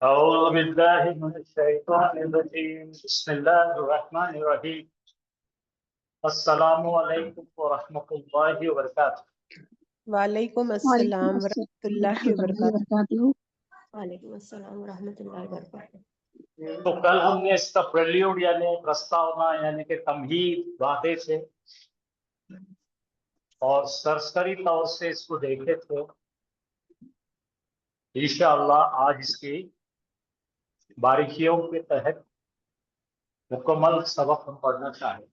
أعوذ بالله من الشيطان الرجيم بسم الله الرحمن الرحيم السلام علیکم ورحمۃ اللہ وبرکاتہ۔ وعلیکم وعلیکم السلام ورحمۃ اللہ السلام ورحمۃ اللہ وبرکاتہ۔ وبرکاتہ۔ وعلیکم السلام ورحمۃ اللہ وبرکاتہ۔ تو کل ہم نے اس کا پریلیوڈ یعنی پرستاونا یعنی کہ تمہید باتیں تھے اور سرسری طور سے اس کو دیکھے تھے۔ انشاءاللہ آج اس کی باریکیوں کے تحت مکمل سبق ہم پڑھنا چاہیں۔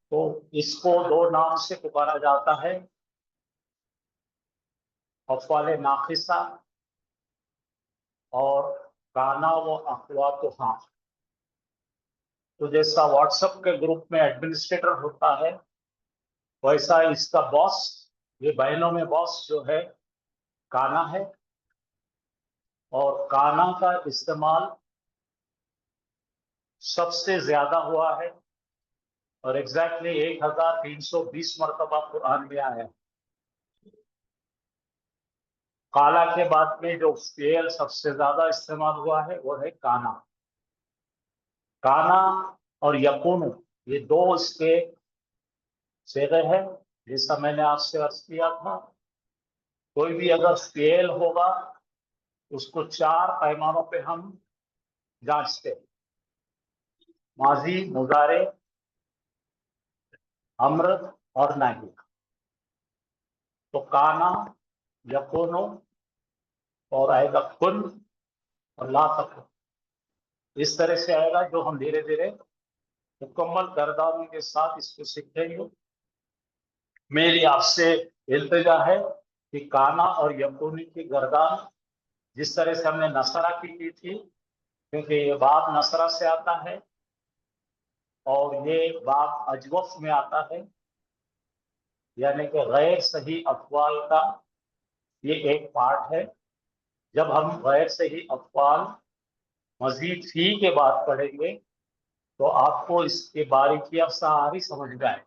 تو اس کو دو نام سے پکارا جاتا ہے، افعال ناقصہ اور کانا و اخواتہا۔ تو جیسا واٹس ایپ کے گروپ میں ایڈمنسٹریٹر ہوتا ہے ویسا اس کا باس، یہ بہنوں میں باس جو ہے کانا ہے، اور کانا کا استعمال سب سے زیادہ ہوا ہے اور ایگزیکٹلی 1320 مرتبہ قرآن میں آیا ہے۔ کالا کے بعد میں جو فعل سب سے زیادہ استعمال ہوا ہے وہ ہے کانا۔ کانا اور یکون یہ دو اس کے صیغے ہیں، جیسا میں نے آپ سے عرض کیا تھا۔ کوئی بھی اگر فعل ہوگا اس کو چار پیمانوں پہ ہم جانچتے ہیں: ماضی، مضارع، امر اور نہی۔ تو کانا، یکون اور آئے گا کن اور لا تکن، اس طرح سے آئے گا، جو ہم دھیرے دھیرے مکمل گردانوں کے ساتھ اس کو سیکھیں گے۔ میری آپ سے التجا ہے کہ کانا اور یکونی کی گردان جس طرح سے ہم نے نصرہ کی تھی، کیونکہ یہ باب نصرہ سے آتا ہے اور یہ باب اجوف میں آتا ہے، یعنی کہ غیر صحیح افعال کا یہ ایک پارٹ ہے۔ جب ہم غیر صحیح افعال مزید فی کے بعد پڑھیں گے تو آپ کو اس کی باریکیاں ساری سمجھ میں آئیں،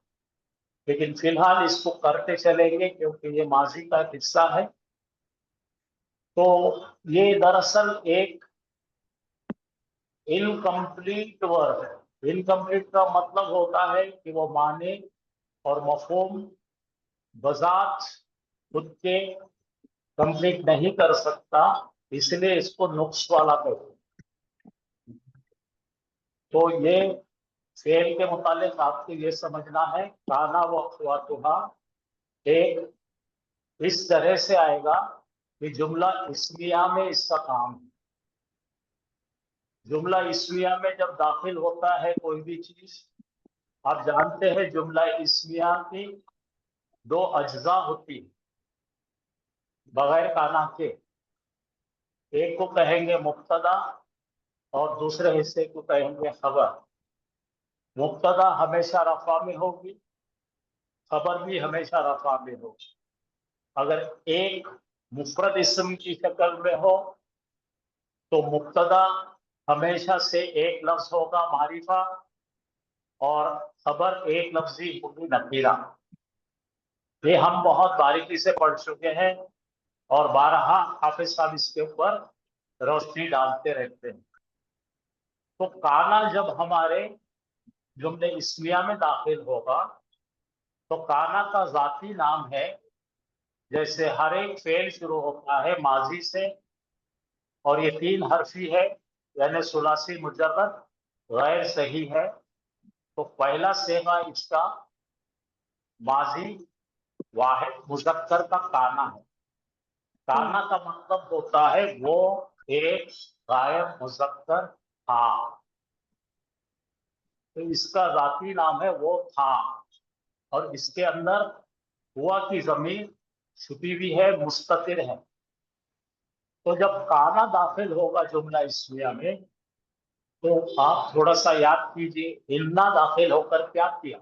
لیکن فی الحال اس کو کرتے چلیں گے کیونکہ یہ ماضی کا حصہ ہے۔ تو یہ دراصل ایک انکمپلیٹ ورڈ ہے۔ انکمپلیٹ کا مطلب ہوتا ہے کہ وہ معنی اور مفہوم بذات خود کے کمپلیٹ نہیں کر سکتا، اس لیے اس کو نقص والا کہتے ہیں۔ تو یہ فعل کے متعلق آپ کو یہ سمجھنا ہے، کانا و اخواتہا ایک اس طرح سے آئے گا کہ جملہ اسمیہ میں اس کا کام ہے۔ جملہ اسمیہ میں جب داخل ہوتا ہے کوئی بھی چیز، آپ جانتے ہیں جملہ اسمیہ کی دو اجزاء ہوتی ہیں بغیر کانا کے۔ ایک کو کہیں گے مبتدا اور دوسرے حصے کو کہیں گے خبر۔ مبتدا ہمیشہ رفع میں ہوگی، خبر بھی ہمیشہ رفع میں ہوگی۔ اگر ایک مفرد اسم کی شکل میں ہو تو مبتدا ہمیشہ سے ایک لفظ ہوگا معرفہ اور خبر ایک لفظی ہوگی نکیرہ۔ یہ ہم بہت باریکی سے پڑھ چکے ہیں اور بارہا حافظ صاحب اس کے اوپر روشنی ڈالتے رہتے ہیں۔ تو کانا جب ہمارے جملے اسمیہ میں داخل ہوگا تو کانا کا ذاتی نام ہے، جیسے ہر ایک فعل شروع ہوتا ہے ماضی سے اور یہ تین حرفی ہے یعنی ثلاثی مجرد غیر صحیح ہے، تو پہلا صیغہ اس کا ماضی واحد مذکر کا کانا ہے۔ کانا کا مطلب ہوتا ہے وہ ایک غائب مذکر تھا، تو اس کا ذاتی نام ہے وہ تھا، اور اس کے اندر ہوا کی ضمیر چھپی ہوئی ہے، مستتر ہے۔ تو جب کانا داخل ہوگا جملہ اسمیہ میں تو آپ تھوڑا سا یاد کیجئے، انا داخل ہو کر کیا کیا؟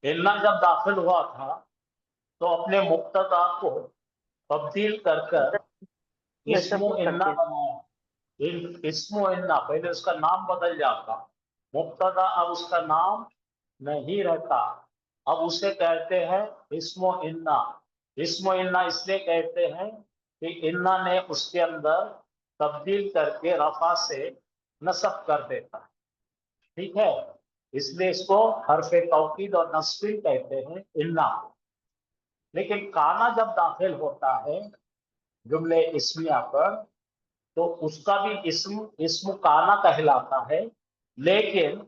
انا جب داخل ہوا تھا تو اپنے مبتدا کو تبدیل کر اسم و انا بنایا۔ اسم و انا پہلے اس کا نام بدل جاتا، مبتدا اب اس کا نام نہیں رہتا، اب اسے کہتے ہیں اسم و انا۔ اسم و انا اس لیے کہتے ہیں کہ انا نے اس کے اندر تبدیل کر کے رفع سے نصب کر دیتا ہے. ٹھیک ہے, اس لیے اس کو حرف توکید اور نصب کہتے ہیں انا. لیکن کانا جب داخل ہوتا ہے جملے اسمیہ پر تو اس کا بھی اسم کانا کہلاتا ہے, لیکن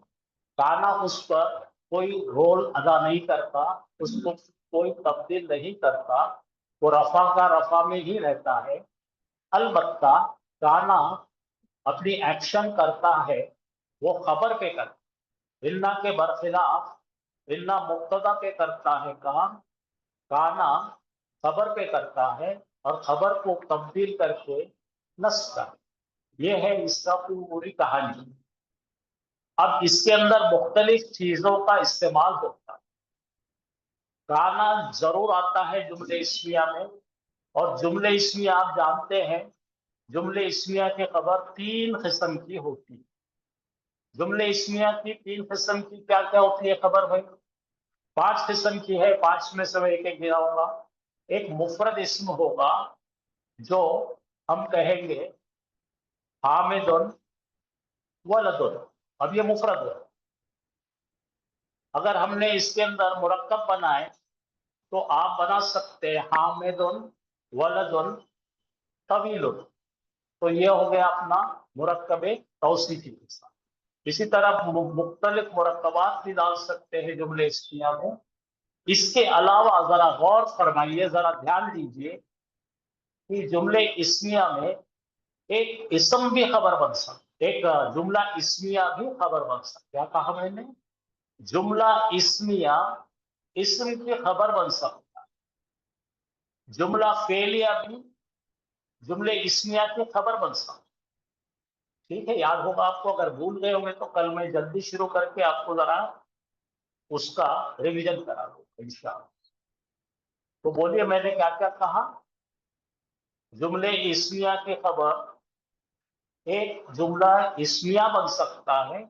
کانا اس پر کوئی رول ادا نہیں کرتا, اس کو کوئی تبدیل نہیں کرتا, وہ رفع کا رفع میں ہی رہتا ہے. البتہ کانا اپنی ایکشن کرتا ہے وہ خبر پہ کرتا ہے. انا کے برخلاف انا مبتدا پہ کرتا ہے کام, کانا خبر پہ کرتا ہے اور خبر کو تبدیل کر کے نصب کرتا. یہ ہے اس کا پوری کہانی. اب اس کے اندر مختلف چیزوں کا استعمال ہوتا ہے. کانا ضرور آتا ہے جملے اسمیہ میں, اور جملے اسمیہ آپ جانتے ہیں جملے اسمیہ کی خبر 3 قسم کی ہوتی ہے. جملے اسمیہ کی 3 قسم کی کیا کیا ہوتی ہے خبر بھائی؟ 5 قسم کی ہے, 5 میں سے میں ایک ایک گراؤں گا. ایک مفرد اسم ہوگا جو ہم کہیں گے حامد ولد. اب یہ مفرد ہے. اگر ہم نے اس کے اندر مرکب بنائے تو آپ بنا سکتے ہیں حامد ولد طویل. تو یہ ہو گیا اپنا مرکب توصیفی کے ساتھ. اسی طرح مختلف مرکبات بھی ڈال سکتے ہیں جملے اسمیہ میں. اس کے علاوہ ذرا غور فرمائیے, ذرا دھیان دیجیے کہ جملے اسمیہ میں ایک اسم بھی خبر بن سکتا, ایک جملہ اسمیہ بھی خبر بن سکتا. کیا کہا میں نے؟ جملہ اسمیہ اسم کی خبر بن سکتا ہے. جملہ فعلیہ بھی جملے اسمیہ کی خبر بن سکتا. ٹھیک ہے, یاد ہوگا آپ کو. اگر بھول گئے ہوں گے تو کل میں جلدی شروع کر کے آپ کو ذرا اس کا ریویژن کرا دوں انشاءاللہ. تو بولیے میں نے کیا کیا کہا؟ جملے اسمیہ کی خبر ایک جملہ اسمیہ بن سکتا ہے,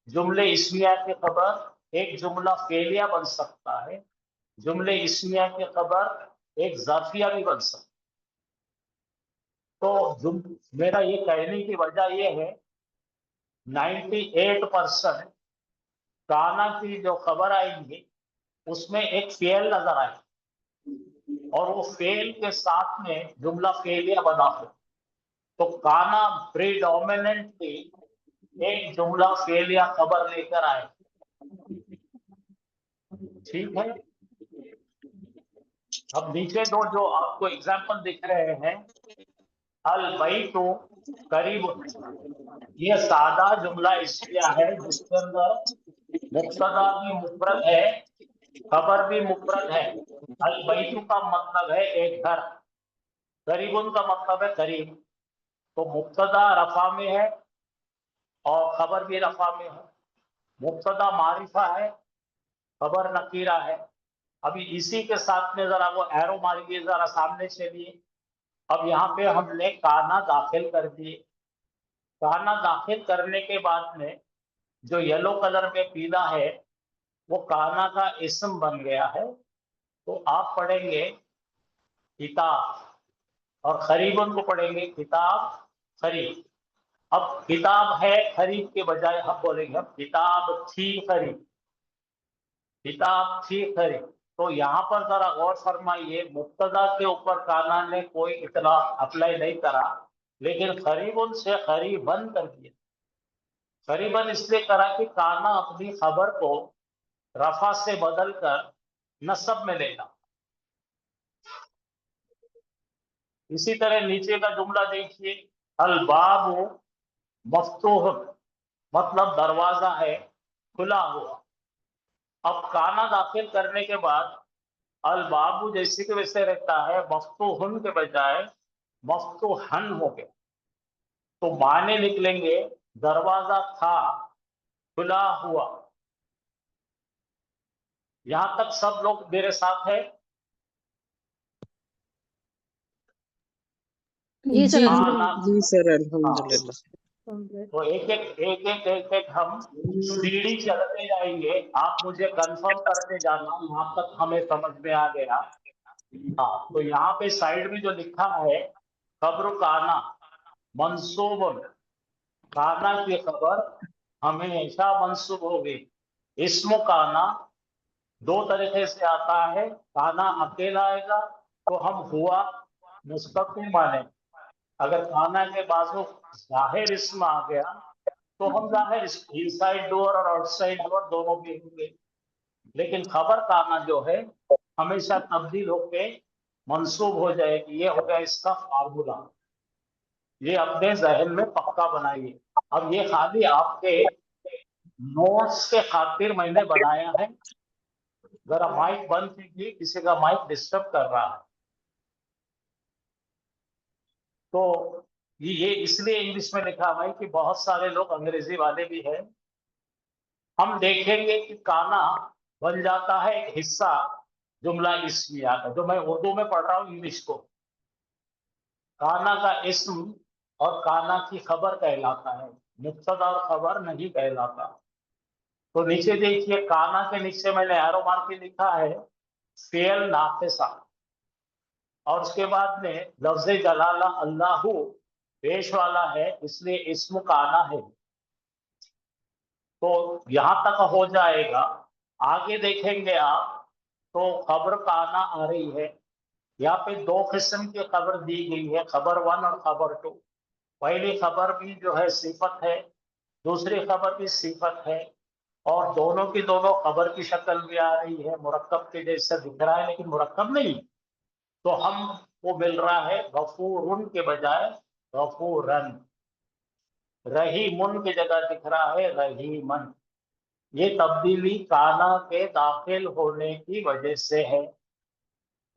جملے اسمیہ کی خبر ایک جملہ فعلیہ بن سکتا ہے, جملے اسمیہ کی خبر ایک ظرفیہ بھی بن سکتا ہے. تو میرا یہ کہنے کی وجہ یہ ہے 98% کانا کی جو خبر آئیں گی اس میں ایک فعل نظر آئے اور وہ فعل کے ساتھ میں جملہ فعلیہ بنا ہو. تو کانا پریڈومیننٹلی ایک جملہ فعلیہ خبر لے کر آئے. ٹھیک ہے, اب نیچے دو جو آپ کو ایگزامپل دکھ رہے ہیں, البیت قریب, یہ سادہ جملہ اسمیہ ہے جس کے اندر مبتدا بھی مفرد ہے, خبر بھی مفرد ہے. البیت کا مطلب ہے ایک گھر, قریب کا مطلب ہے قریب. تو مبتدا رفع میں ہے اور خبر بھی رفع میں ہے. مبتدا معرفہ ہے, خبر نکیرہ ہے. ابھی اسی کے ساتھ میں ذرا وہ ایرو ماریے, ذرا سامنے چلیے. اب یہاں پہ ہم نے کانا داخل کر دیے. کانا داخل کرنے کے بعد میں جو یلو کلر میں پیلا ہے وہ کانا کا اسم بن گیا ہے. تو آپ پڑھیں گے کتاب, اور خریبن کو پڑھیں گے کتاب خرید. اب کتاب ہے خرید کے بجائے ہم بولیں گے کتاب تھی خرید, کتاب تھی خرید. تو یہاں پر ذرا غور فرمائیے, مبتدا کے اوپر کانا نے کوئی اطلاع اپلائی نہیں کرا, لیکن خریبن سے خریبن کر دیا. خریبن اس لیے کرا کہ کانا اپنی خبر کو رفع سے بدل کر نصب میں لے گا. اسی طرح نیچے کا جملہ دیکھیے, الباب مفتوح, مطلب دروازہ ہے کھلا ہوا. اب کانا داخل کرنے کے بعد الباب جیسے کہ ویسے رہتا ہے, مفتوحن کے بجائے مفتوحن ہو گیا. تو معنی نکلیں گے دروازہ تھا کھلا ہوا. یہاں تک سب لوگ میرے ساتھ ہے؟ جی سر, جی الحمدللہ. جی سر الحمدللہ. تو ایک ہم سیڑھی چلتے جائیں گے. آپ مجھے کنفرم کرتے جانا یہاں تک ہمیں سمجھ میں آ گیا. ہاں, تو یہاں پہ سائڈ میں جو لکھا ہے खबर काना मंसूब, काना की खबर हमेशा मंसूब होगी। इस्म काना दो तरीके से आता है, काना अकेला आएगा तो हम हुआ मुस्तकिल माने, अगर काना के बाजू जाहिर इस्म आ गया तो हम जाहिर इनसाइड डोर और आउटसाइड डोर दोनों भी होंगे। लेकिन खबर काना जो है हमेशा तब्दील होके मंसूब हो जाएगी। ये हो गया इसका फार्मूला, ये अपने जहन में पक्का बनाइए। अब ये खाली आपके नोट्स के खातिर मैंने बनाया है। जरा माइक बंद कीजिए, किसी का माइक डिस्टर्ब कर रहा है। तो ये इसलिए इंग्लिश में लिखा हुआ है कि बहुत सारे लोग अंग्रेजी वाले भी हैं। हम देखेंगे कि काना बन जाता है एक हिस्सा जुमला इस्मिया का, जो मैं उर्दू में पढ़ रहा हूं इंग्लिश को। काना का इस्म और काना की खबर कहलाता है, मुब्तदा और खबर नहीं कहलाता। तो नीचे देखिए, काना के नीचे मैंने एरो मार के लिखा है फेल नाफिसा, और उसके बाद में लफ्ज जलाला अल्लाहु पेश वाला है, इसलिए इस्म काना है। तो यहां तक हो जाएगा। आगे देखेंगे आप तो खबर काना आ रही है। यहाँ पे दो किस्म की खबर दी गई है, खबर 1 और खबर 2। पहली खबर भी जो है सिफत है, दूसरी खबर भी सिफत है, और दोनों की दोनों खबर की शक्ल भी आ रही है, मुरक्कब के जैसा दिख रहा है लेकिन मुरक्कब नहीं। तो हमको मिल रहा है गफूरुन के बजाय गफूरन, रहीमुन की जगह दिख रहा है रहीमन। ये तब्दीली काना के दाखिल होने की वजह से है।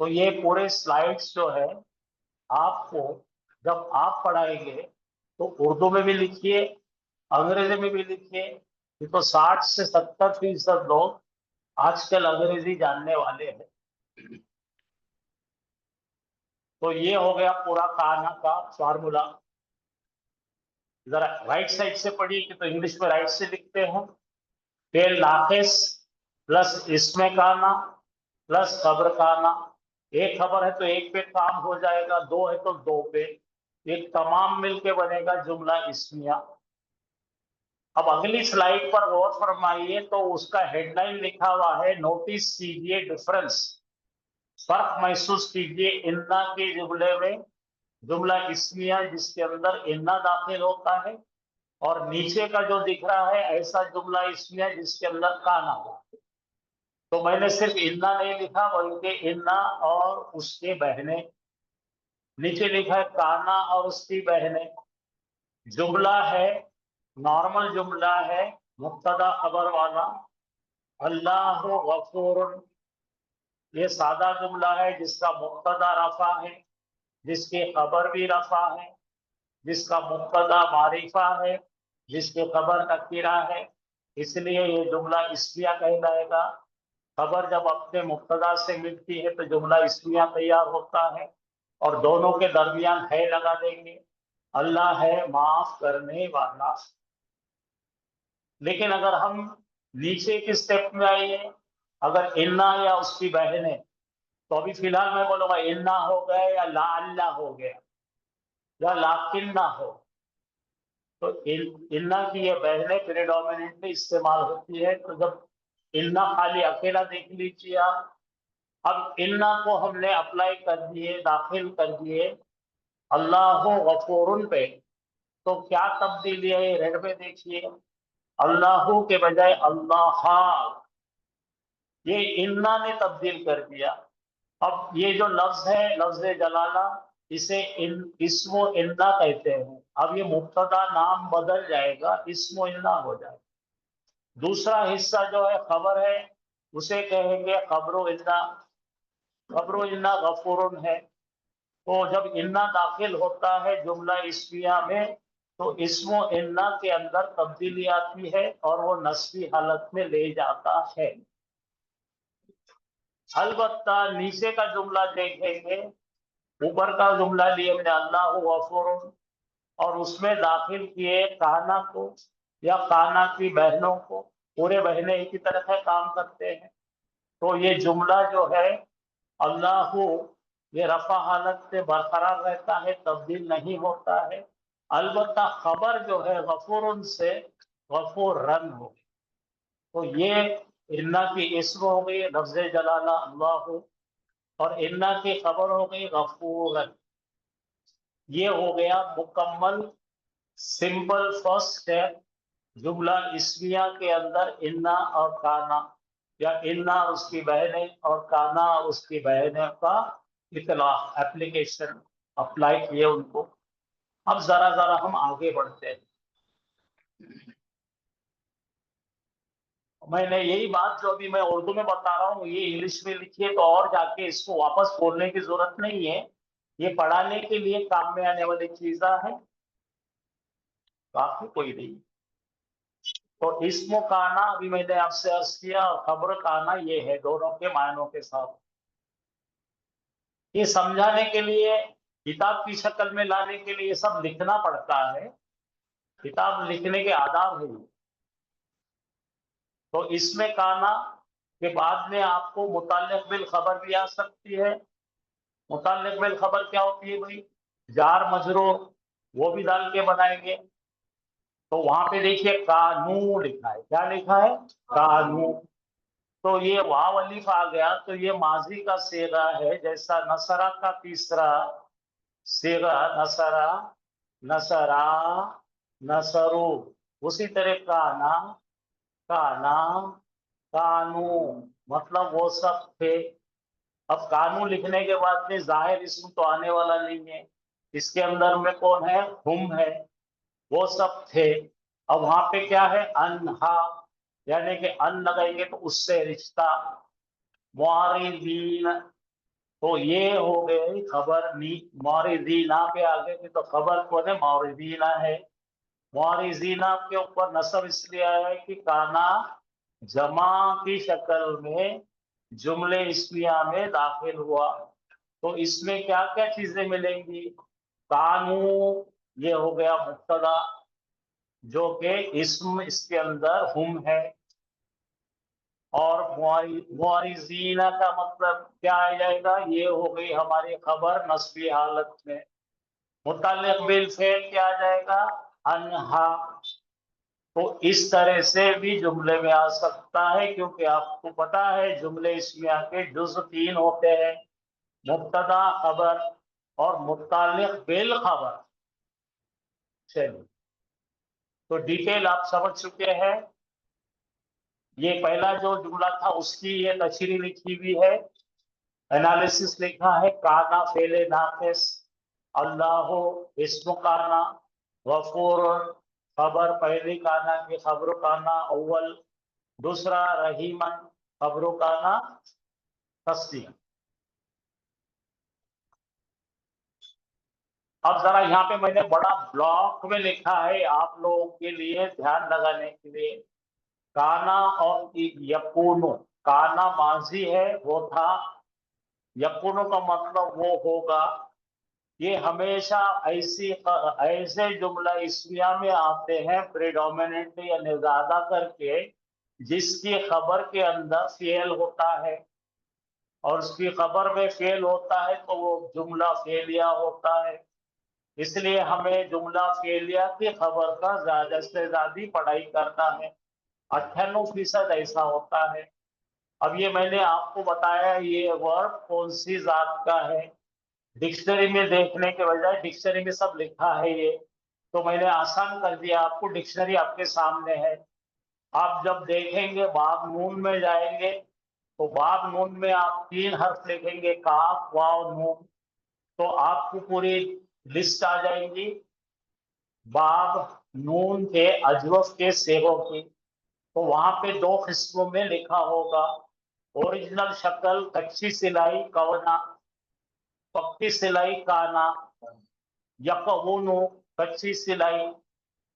तो ये पूरे स्लाइड्स जो है आपको जब आप पढ़ाएंगे तो उर्दू में भी लिखिए, अंग्रेजी में भी लिखिए। ये तो 60 से 70% लोग आजकल अंग्रेजी जानने वाले हैं। तो ये हो गया पूरा काना का फार्मूला। जरा राइट साइड से पढ़िए कि तो इंग्लिश में राइट से लिखते हैं, फेल नाकिस प्लस इसमें काना प्लस खबर काना। एक खबर है तो एक पे काम हो जाएगा, दो है तो दो पे, एक तमाम मिलके बनेगा जुमला इस्मिया। अब अगली स्लाइड पर गौर फरमाइए तो उसका हेडलाइन लिखा हुआ है नोटिस कीजिए डिफरेंस, फर्क महसूस कीजिए इन्ना के जुमले में, जुमला इस्मिया जिसके अंदर इन्ना दाखिल होता है, और नीचे का जो दिख रहा है ऐसा जुमला इस्मिया जिसके अंदर काना होता है। तो मैंने सिर्फ इन्ना नहीं लिखा बल्कि इन्ना और उसके बहने, नीचे लिखा है काना और उसकी बहने। जुमला है नॉर्मल जुमला है, मुब्तदा खबर वाला। अल्लाह गफूर, ये सादा जुमला है जिसका मुब्तदा रफा है, जिसकी खबर भी रफा है, जिसका मुब्तदा मारिफा है, जिसकी खबर नकीरा है, इसलिए ये जुमला इस्मिया कहलाएगा। खबर जब अपने मुब्तदा से मिलती है तो जुमला इस्मिया तैयार होता है, और दोनों के दरमियान है लगा देंगे। अल्लाह है माफ करने वाला। लेकिन अगर हम नीचे के स्टेप में आइए, अगर इन्ना या उसकी बहने, तो अभी फिलहाल मैं बोलूंगा इन्ना हो गया या ला अल्लाह हो गया या लाकिन्ना हो। तो इन्ना की ये बहनें प्रेडोमिनेटली इस्तेमाल होती है। तो जब इन्ना खाली अकेला देख लीजिए आप, अब इन्ना को हमने अप्लाई कर दिए, दाखिल कर दिए अल्लाह गफूरुन पे, तो क्या तब्दीली है रेड में देखिए, अल्लाह के बजाय अल्लाह, ये इन्ना ने तब्दील कर दिया। अब ये जो लफ्ज है लफ्ज जलाला, इसे इस्मो इन्ना कहते हैं। अब ये मुब्तदा नाम बदल जाएगा, इस्मो इन्ना हो जाएगा। दूसरा हिस्सा जो है खबर है, उसे कहेंगे खबरो इन्ना। खबरो इन्ना गफूरुन है। तो जब इन्ना दाखिल होता है जुमला इस्मिया में तो इस्मो इन्ना के अंदर तब्दीली आती है और वो नस्बी हालत में ले जाता है। अलबत्ता नीचे का जुमला देखेंगे, ऊपर का जुमला लिए हमने अल्लाह गफूरुन, और उसमें दाखिल किए काना को या काना की बहनों को। पूरे बहनें एक ही तरह का काम करते हैं। तो ये जुमला जो है अल्लाह یہ رفع حالت سے برقرار رہتا ہے، تبدیل نہیں ہوتا ہے. البتہ خبر جو ہے غفور سے غفور رن ہو. تو یہ انا کی اسم ہو گئی لفظ جلالہ اللہ، اور انا کی خبر ہو گئی غفور. یہ ہو گیا مکمل سمپل فرسٹ اسٹیپ جملہ اسمیہ کے اندر انا اور کانا، یا انا اس کی بہنیں اور کانا اس کی بہنیں کا اطلاق اپلیکیشن اپلائی کیے ان کو. اب ذرا ہم آگے بڑھتے ہیں. میں نے یہی بات جو ابھی میں اردو میں بتا رہا ہوں یہ انگلش میں لکھیے تو اور جا کے اس کو واپس بولنے کی ضرورت نہیں ہے. یہ پڑھانے کے لیے کام میں آنے والی چیزاں ہیں، باقی کوئی نہیں. تو اسم و کانا ابھی میں نے آپ سے عرض کیا، اور خبر کانا یہ ہے دونوں کے معنوں کے ساتھ. یہ سمجھانے کے لیے کتاب کی شکل میں لانے کے لیے سب لکھنا پڑتا ہے، کتاب لکھنے کے آداب ہے. تو اس میں کانا کے بعد میں آپ کو متعلق بالخبر بھی آ سکتی ہے. متعلق بالخبر کیا ہوتی ہے بھائی؟ جار مجرور وہ بھی ڈال کے بنائیں گے. تو وہاں پہ دیکھیے کانو لکھا ہے. کیا لکھا ہے؟ کانو. تو یہ واو الف آ گیا تو یہ ماضی کا صیغہ ہے، جیسا نصرہ کا تیسرا صیغہ نصرہ، نصرا، نصرو، اسی طرح کانا، کانا، کانو، مطلب وہ سب تھے. اب کانو لکھنے کے بعد میں ظاہر اسم تو آنے والا نہیں ہے، اس کے اندر میں کون ہے؟ ہم ہے، وہ سب تھے. اب وہاں پہ کیا ہے؟ انہا، یعنی کہ ان لگائیں گے تو اس سے رشتہ. معارضین، تو یہ ہو گئے خبر. معارضینہ پہ آگے کی تو خبر کون ہے؟ معارضینہ ہے. معارضینہ کے اوپر نصب اس لیے آیا ہے کہ کانا جمع کی شکل میں جملے اسمیہ میں داخل ہوا. تو اس میں کیا کیا چیزیں ملیں گی؟ کانو یہ ہو گیا مبتدا، جو کہ اسم اس کے اندر ہم ہے. اور معارضین کا مطلب کیا آ جائے گا؟ یہ ہو گئی ہماری خبر نصبی حالت میں. متعلق بالفعل کیا آ جائے گا؟ انہا. تو اس طرح سے بھی جملے میں آ سکتا ہے، کیونکہ آپ کو پتا ہے جملے اسمیہ کے جز 3 ہوتے ہیں: مبتدا، خبر اور متعلق بالخبر. چلیے، تو ڈیٹیل آپ سمجھ چکے ہیں. یہ پہلا جو جملہ تھا اس کی یہ تشریح لکھی ہوئی ہے، انالیسس لکھا ہے. کانا فعل ناقص، اللہ اسم کانا، غفور خبر پہلی کانا کی خبر کانا اول، دوسرا رحیمن خبر کانا تصدیق. اب ذرا یہاں پہ میں نے بڑا بلاک میں لکھا ہے آپ لوگوں کے لیے دھیان لگانے کے لیے. کانا اور یکونو، کانا ماضی ہے وہ تھا، یکونو کا مطلب وہ ہوگا. یہ ہمیشہ ایسے جملہ اسمیہ میں آتے ہیں پریڈومیننٹلی یعنی زیادہ کر کے جس کی خبر کے اندر فعل ہوتا ہے، اور اس کی خبر میں فعل ہوتا ہے تو وہ جملہ فعلیہ ہوتا ہے. اس لیے ہمیں جملہ فعلیہ کی خبر کا زیادہ سے زیادہ پڑھائی کرنا ہے. 98% ایسا ہوتا ہے. اب یہ میں نے آپ کو بتایا یہ ورڈ کون سی ذات کا ہے. ڈکشنری میں دیکھنے کے بجائے ڈکشنری میں سب لکھا ہے یہ، تو میں نے آسان کر دیا آپ کو. ڈکشنری آپ کے سامنے ہے. آپ جب دیکھیں گے باب نون میں جائیں گے تو باب نون میں آپ 3 حرف لکھیں گے، کاف واو نون، تو آپ کو پوری لسٹ آ جائے گی باب نون کے اجوف کے صیغوں کی. تو وہاں پہ 2 قسموں میں لکھا ہوگا: اوریجنل شکل کچی سلائی کونا، پکی سلائی کانا. یقونو کچی سلائی،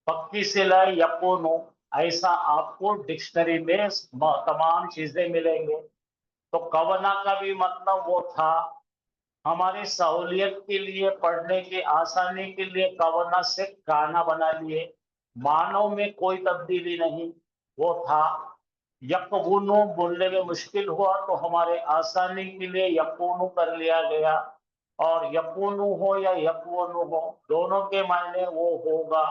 پکی سلائی یقونو. ایسا آپ کو ڈکشنری میں تمام چیزیں ملیں گے. تو کونا کا بھی مطلب وہ تھا، ہماری سہولیت کے لیے پڑھنے کی آسانی کے لیے کونا سے کانا بنا لیے، معنوں میں کوئی تبدیلی نہیں، وہ تھا. یقونو بولنے میں مشکل ہوا تو ہمارے آسانی کے لیے یقونو کر لیا گیا. और यकूनु हो या यकूनु हो, दोनों के मायने वो होगा।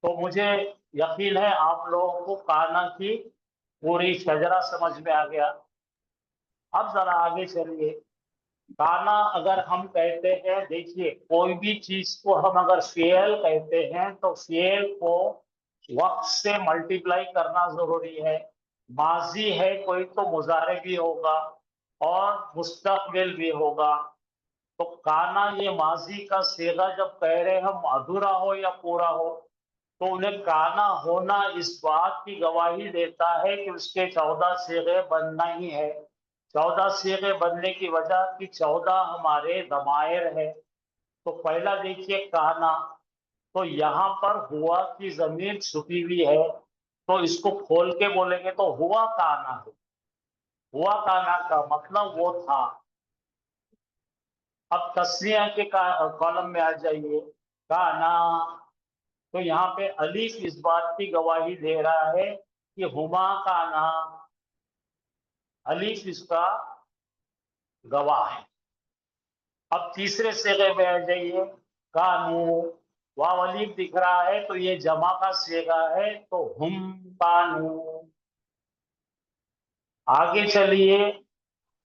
तो मुझे यकीन है आप लोगों को काना की पूरी शजरा समझ में आ गया। अब जरा आगे चलिए। काना अगर हम कहते हैं, देखिए कोई भी चीज को हम अगर फेल कहते हैं तो फेल को वक्त से मल्टीप्लाई करना जरूरी है। माजी है कोई तो मुजारे भी होगा और मुस्तकबिल भी होगा। तो काना ये माजी का सेगा जब कह रहे हैं हम, अधूरा हो या पूरा हो, तो उन्हें काना होना इस बात की गवाही देता है कि उसके 14 सेगे बनना ही है। 14 सेगे बनने की वजह कि 14 हमारे दमायर है। तो पहला देखिए काना, तो यहाँ पर हुआ की जमीन छुपी हुई है, तो इसको खोल के बोलेंगे तो हुआ काना है। हुआ काना का मतलब वो था। अब तस्निया के कॉलम में आ जाइए, काना, तो यहाँ पे अलीफ इस बात की गवाही दे रहा है कि हुमा काना, अलीफ इसका गवाह है। अब तीसरे सेगे में आ जाइए, कानू, वाव अलीफ दिख रहा है तो ये जमा का सेगा है, तो हुम कानू। आगे चलिए,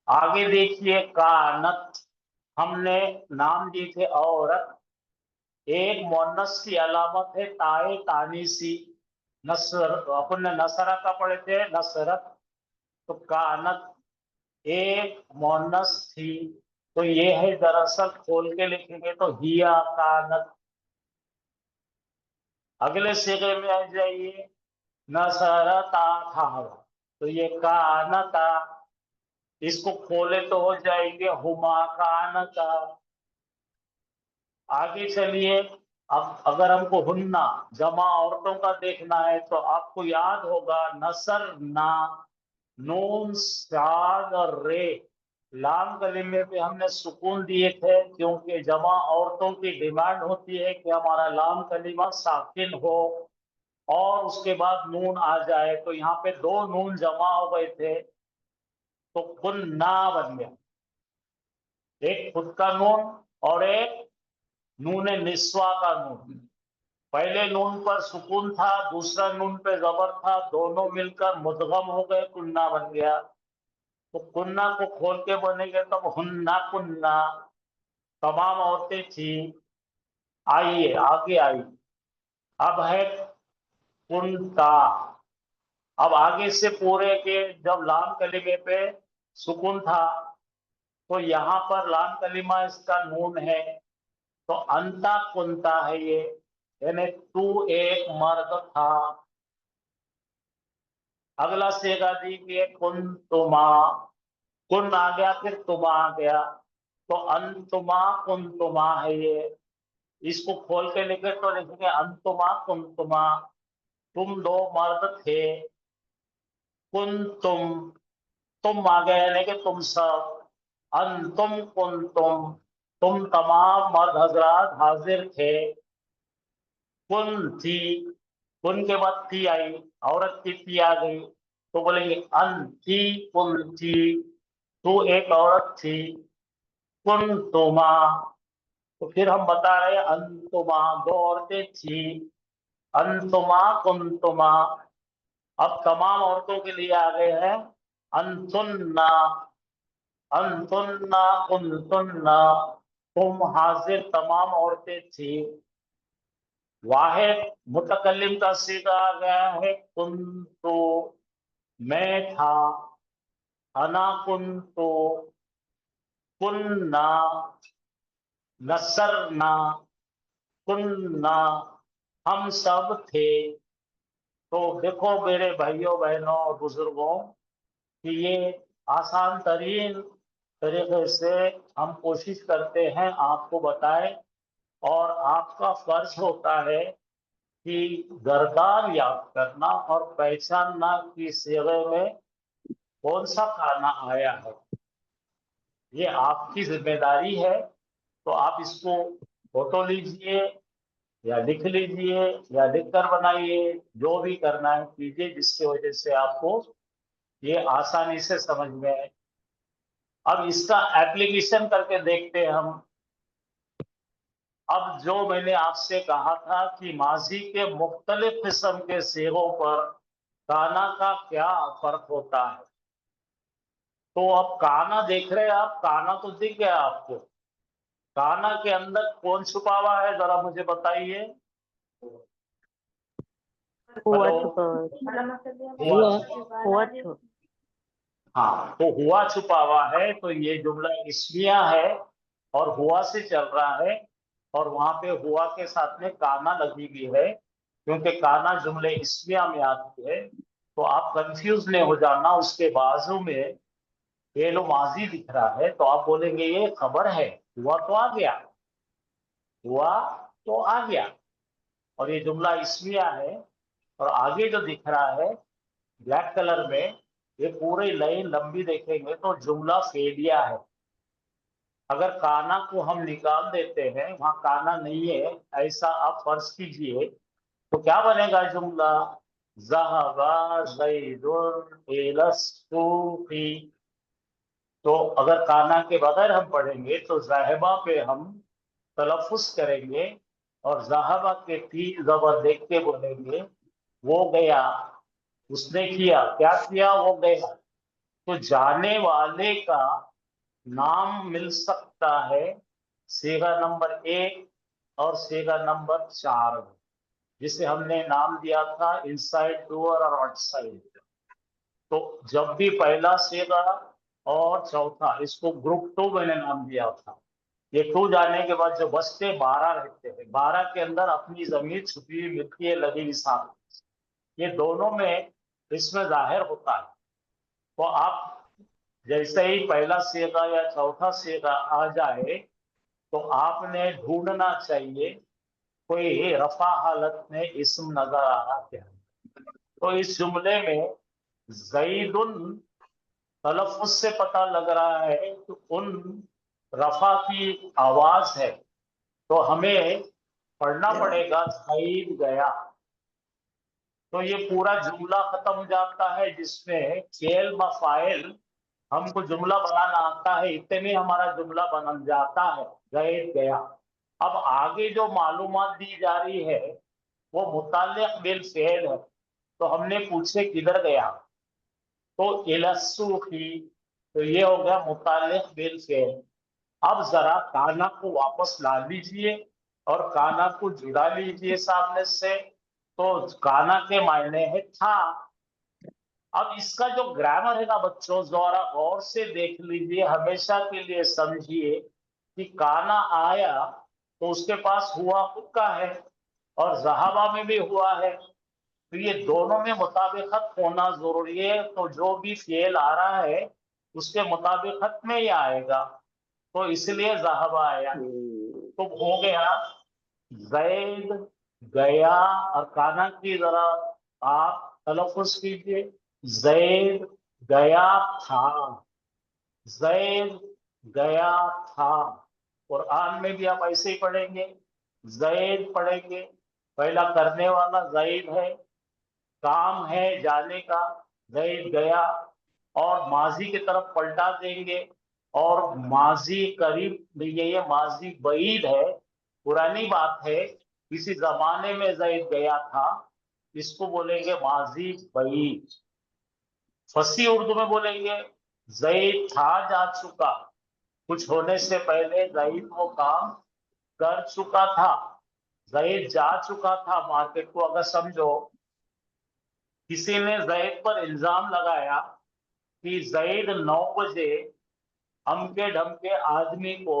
आगे देखिए, कानत, हमने नाम दिए थे औरत, एक मोनस की अलामत है ताए तानीसी, नसर, अपन ने नसरा का पढ़े थे, नसरत। तो कानत एक मोनस थी, तो ये है दरअसल खोल के लिखेंगे तो हिया कानत। अगले सेगे में आ जाइए, नसरता था, तो ये कानता, इसको खोले तो हो जाएंगे हुमा कानता। आगे चलिए, अब अगर हमको हुन्ना जमा औरतों का देखना है तो आपको याद होगा नसर ना, नून साद और रे, लाम कलीमे पे हमने सुकून दिए थे, क्योंकि जमा औरतों की डिमांड होती है कि हमारा लाम कलीमा साकिन हो और उसके बाद नून आ जाए। तो यहाँ पे दो नून जमा हो गए थे, तो कुन्ना बन गया, एक खुद का नून और एक नून निस्वा का नून। पहले नून पर सुकून था, दूसरा नून पे जबर था, दोनों मिलकर मुदगम हो गए, कुन्ना बन गया। तो कुन्ना को खोल के बनेंगे तब हुन्ना कुन्ना, तमाम औरतें थी। आइए आगे आइए, अब है कुंता। अब आगे से पूरे के जब लाम कलीमे पे सुकून था, तो यहाँ पर लाम कलीमा इसका नून है, तो अंता कुंता है ये, यानी तू एक मर्द था। अगला सेगा दीजिए, कुन तुमा, कुन आ गया फिर तुमा आ गया, तो अंतुमा कुंतुमा है ये। इसको खोल के लिखे तो लिखेंगे अंतुमा कुंतुमा, तुम दो मर्द थे। कुन तुम आ गए यानी कि तुम सब। अंतुम कुंतुम, तुम तमाम मर्द हजरात हाजिर थे। कुन थी, कुन के बाद थी आई, औरत की थी आ गई, तो बोलेंगे अन थी कुन थी, तू एक औरत थी। कुन तुमा, तो फिर हम बता रहे हैं अंतुमा, दो औरतें थी। अंतुमा कुंतुमा, अब तमाम औरतों के लिए आ गए हैं अंतुन्ना, अंतुन्ना कुंतुन्ना, तुम हाजिर तमाम औरतें थी। वाहिद मुतकल्लिम का सीगा आ गया है कुंतु, मैं था। अना कुंतु, कुन्ना, नसरना, कुन्ना, हम सब थे। तो देखो मेरे भाइयों बहनों और बुजुर्गों कि ये आसान तरीन तरीके से हम कोशिश करते हैं आपको बताएं, और आपका फर्ज होता है कि गर्दान याद करना और पहचानना कि सेगे में कौन सा खाना आया है। ये आपकी जिम्मेदारी है। तो आप इसको फोटो लीजिए या लिख लीजिए या लिख कर बनाइए, जो भी करना है कीजिए, जिसकी वजह से आपको ये आसानी से समझ में आए। अब इसका एप्लीकेशन करके देखते हैं हम। अब जो मैंने आपसे कहा था कि माजी के मुख्तलिफ किस्म के सीगों पर काना का क्या फर्क होता है, तो अब काना देख रहे हैं आप, काना तो दिख गया आपको। काना के अंदर कौन छुपा हुआ है, जरा मुझे बताइए। हुआ हेलो, छुपा हुआ हुआ छुपा हाँ, तो हुआ छुपा हुआ है, तो ये जुमला इस्मिया है और हुआ से चल रहा है, और वहां पे हुआ के साथ में काना लगी हुई है, क्योंकि काना जुमले इस्मिया में आती है। तो आप कंफ्यूज नहीं हो जाना, उसके बाजू में फेल माजी दिख रहा है तो आप बोलेंगे ये खबर है, हुआ तो आ गया, हुआ तो आ गया, और ये जुमला इस्मिया है। और आगे जो दिख रहा है ब्लैक कलर में, ये पूरी लाइन लंबी देखेंगे तो जुमला फेलिया है। अगर काना को हम निकाल देते हैं, वहां काना नहीं है ऐसा आप फर्ज कीजिए, तो क्या बनेगा जुमला, ज़हबा ज़ैदुन इला सूक़ी। तो अगर काना के बगैर हम पढ़ेंगे तो ज़हबा पे हम तलफ़ुज़ करेंगे, और ज़हबा के ती ज़बर देख के बोलेंगे वो गया, उसने किया, क्या किया, वो गया। तो जाने वाले का नाम मिल सकता है सीगा नंबर 1 और सीगा नंबर 4 में, जिसे हमने नाम दिया था इनसाइड डूअर और आउटसाइड। तो जब भी पहला सीगा और चौथा, इसको ग्रुप 2 मैंने नाम दिया था। ये 2 जाने के बाद जो बचते 12 रहते हैं, 12 के अंदर अपनी जमीर छुपी हुई मिलती है, लगी हुई साथ, ये दोनों में इसमें जाहिर होता है। तो आप जैसे ही पहला सीगा या चौथा सीगा आ जाए तो आपने ढूंढना चाहिए कोई रफा हालत में इस्म नजर आ रहा क्या। तो इस जुमले में ज़ैदुन तलफ़ुज़ से पता लग रहा है कि उन रफा की आवाज है, तो हमें पढ़ना पड़ेगा ज़ैद गया। तो ये पूरा जुमला खत्म हो जाता है, जिसमें फेल मफाइल हमको जुमला बनाना आता है, इतने में हमारा जुमला बन जाता है, ज़ैद गया। अब आगे जो मालूमात दी जा रही है वो मुताल्लिक़ बिल फ़ेल है, तो हमने पूछे किधर गया, तो इलस्सूखी, तो ये हो गया मुताल्लिक़ बिल फ़ेल। अब जरा काना को वापस ला लीजिए और काना को जुड़ा लीजिए सामने से, तो काना के मायने है था। अब इसका जो ग्रामर है ना बच्चों, जरा गौर से देख लीजिए, हमेशा के लिए समझिए कि काना आया तो उसके पास हुआ हुक्का है, और ज़हाबा में भी हुआ है, तो ये दोनों में मुताबिकत होना जरूरी है। तो जो भी फेल आ रहा है उसके मुताबिकत में ही आएगा, तो इसलिए ज़हाबा आया। तो हो गया ज़ैद गया, और काना की जरा आप तलफ़ुज़ कीजिए, ज़ैद गया था, ज़ैद गया था। कुरान में भी आप ऐसे ही पढ़ेंगे, ज़ैद पढ़ेंगे, पहला करने वाला ज़ैद है, काम है जाने का, ज़ैद गया, और माजी की तरफ पलटा देंगे, और माजी करीब, ये माजी बईद है, पुरानी बात है, किसी जमाने में ज़ैद गया था, इसको बोलेंगे माजी बईद। फसी उर्दू में बोलेंगे ज़ैद था जा चुका, कुछ होने से पहले ज़ैद वो काम कर चुका था, ज़ैद जा चुका था मार्केट को। अगर समझो किसी ने ज़ैद पर इल्जाम लगाया कि ज़ैद 9 बजे अमके ढमके आदमी को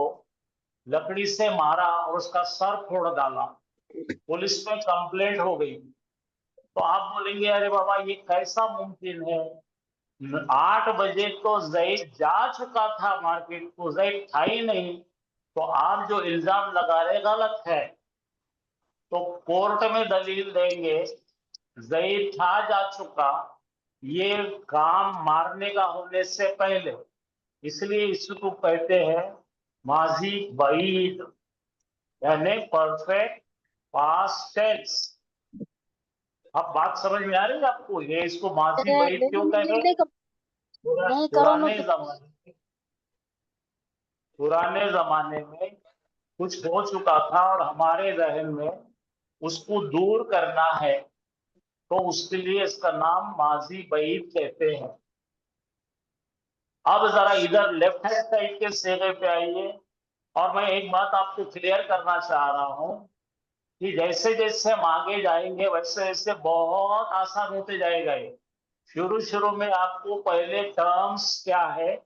लकड़ी से मारा और उसका सर फोड़ डाला, पुलिस में कंप्लेंट हो गई, तो आप बोलेंगे अरे बाबा ये कैसा मुमकिन है, 8 बजे तो ज़ैद जा चुका था मार्केट को, ज़ैद था ही नहीं, तो आप जो इल्जाम लगा रहे गलत है। तो कोर्ट में दलील देंगे ज़ैद था जा चुका, ये काम मारने का होने से पहले, इसलिए इसको कहते हैं माजी बईद, यानी परफेक्ट पास्ट टेंस। अब बात समझ में आ रही है आपको, ये इसको माजी बईद क्यों कहते हैं, नहीं करो पुराने नो जमाने, पुराने जमाने में कुछ हो चुका था और हमारे जहन में उसको दूर करना है, तो उसके लिए इसका नाम माजी बईद कहते हैं। अब जरा इधर लेफ्ट हैंड साइड के सेगे पे आइए, और मैं एक बात आपको क्लियर करना चाह रहा हूं कि जैसे जैसे हम आगे जाएंगे वैसे वैसे बहुत आसान होते जाएगा ये। शुरू शुरू में आपको पहले टर्म्स क्या है,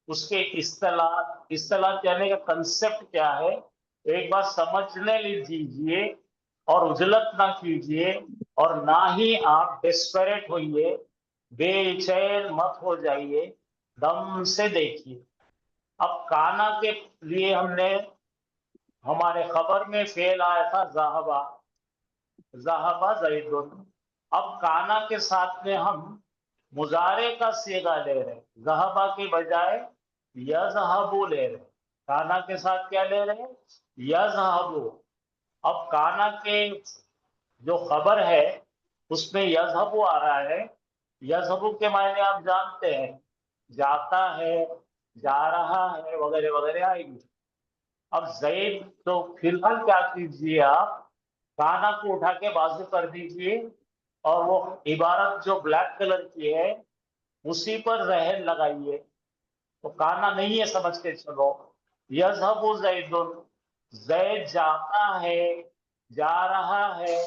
उसके इस्तेलाह कहने का कंसेप्ट क्या है, एक बार समझने लीजिए और उजलत ना कीजिए, और ना ही आप डेस्परेट होइए, बेचैन मत हो जाइए, दम से देखिए। अब काना के लिए हमने हमारे खबर में फेल आया था ज़हाबा, ज़हाबा ज़ैदुन। अब काना के साथ में हम मुजारे का सीगा ले रहे, ज़हाबा की बजाय यज़हबु ले रहे। काना के साथ क्या ले रहे, यज़हबु। अब काना के जो खबर है उसमें यज़हबु आ रहा है। यज़हबु के मायने आप जानते हैं, जाता है, जा रहा है, वगैरह वगैरह आएगी। अब जैद तो फिलहाल क्या कीजिए, आप काना को उठा के बाजू कर दीजिए और वो इबारत जो ब्लैक कलर की है उसी पर रहन लगाइए, तो काना नहीं है समझ के चलो। यज़हबु ज़ैदुन, जैद जाता है, जा रहा है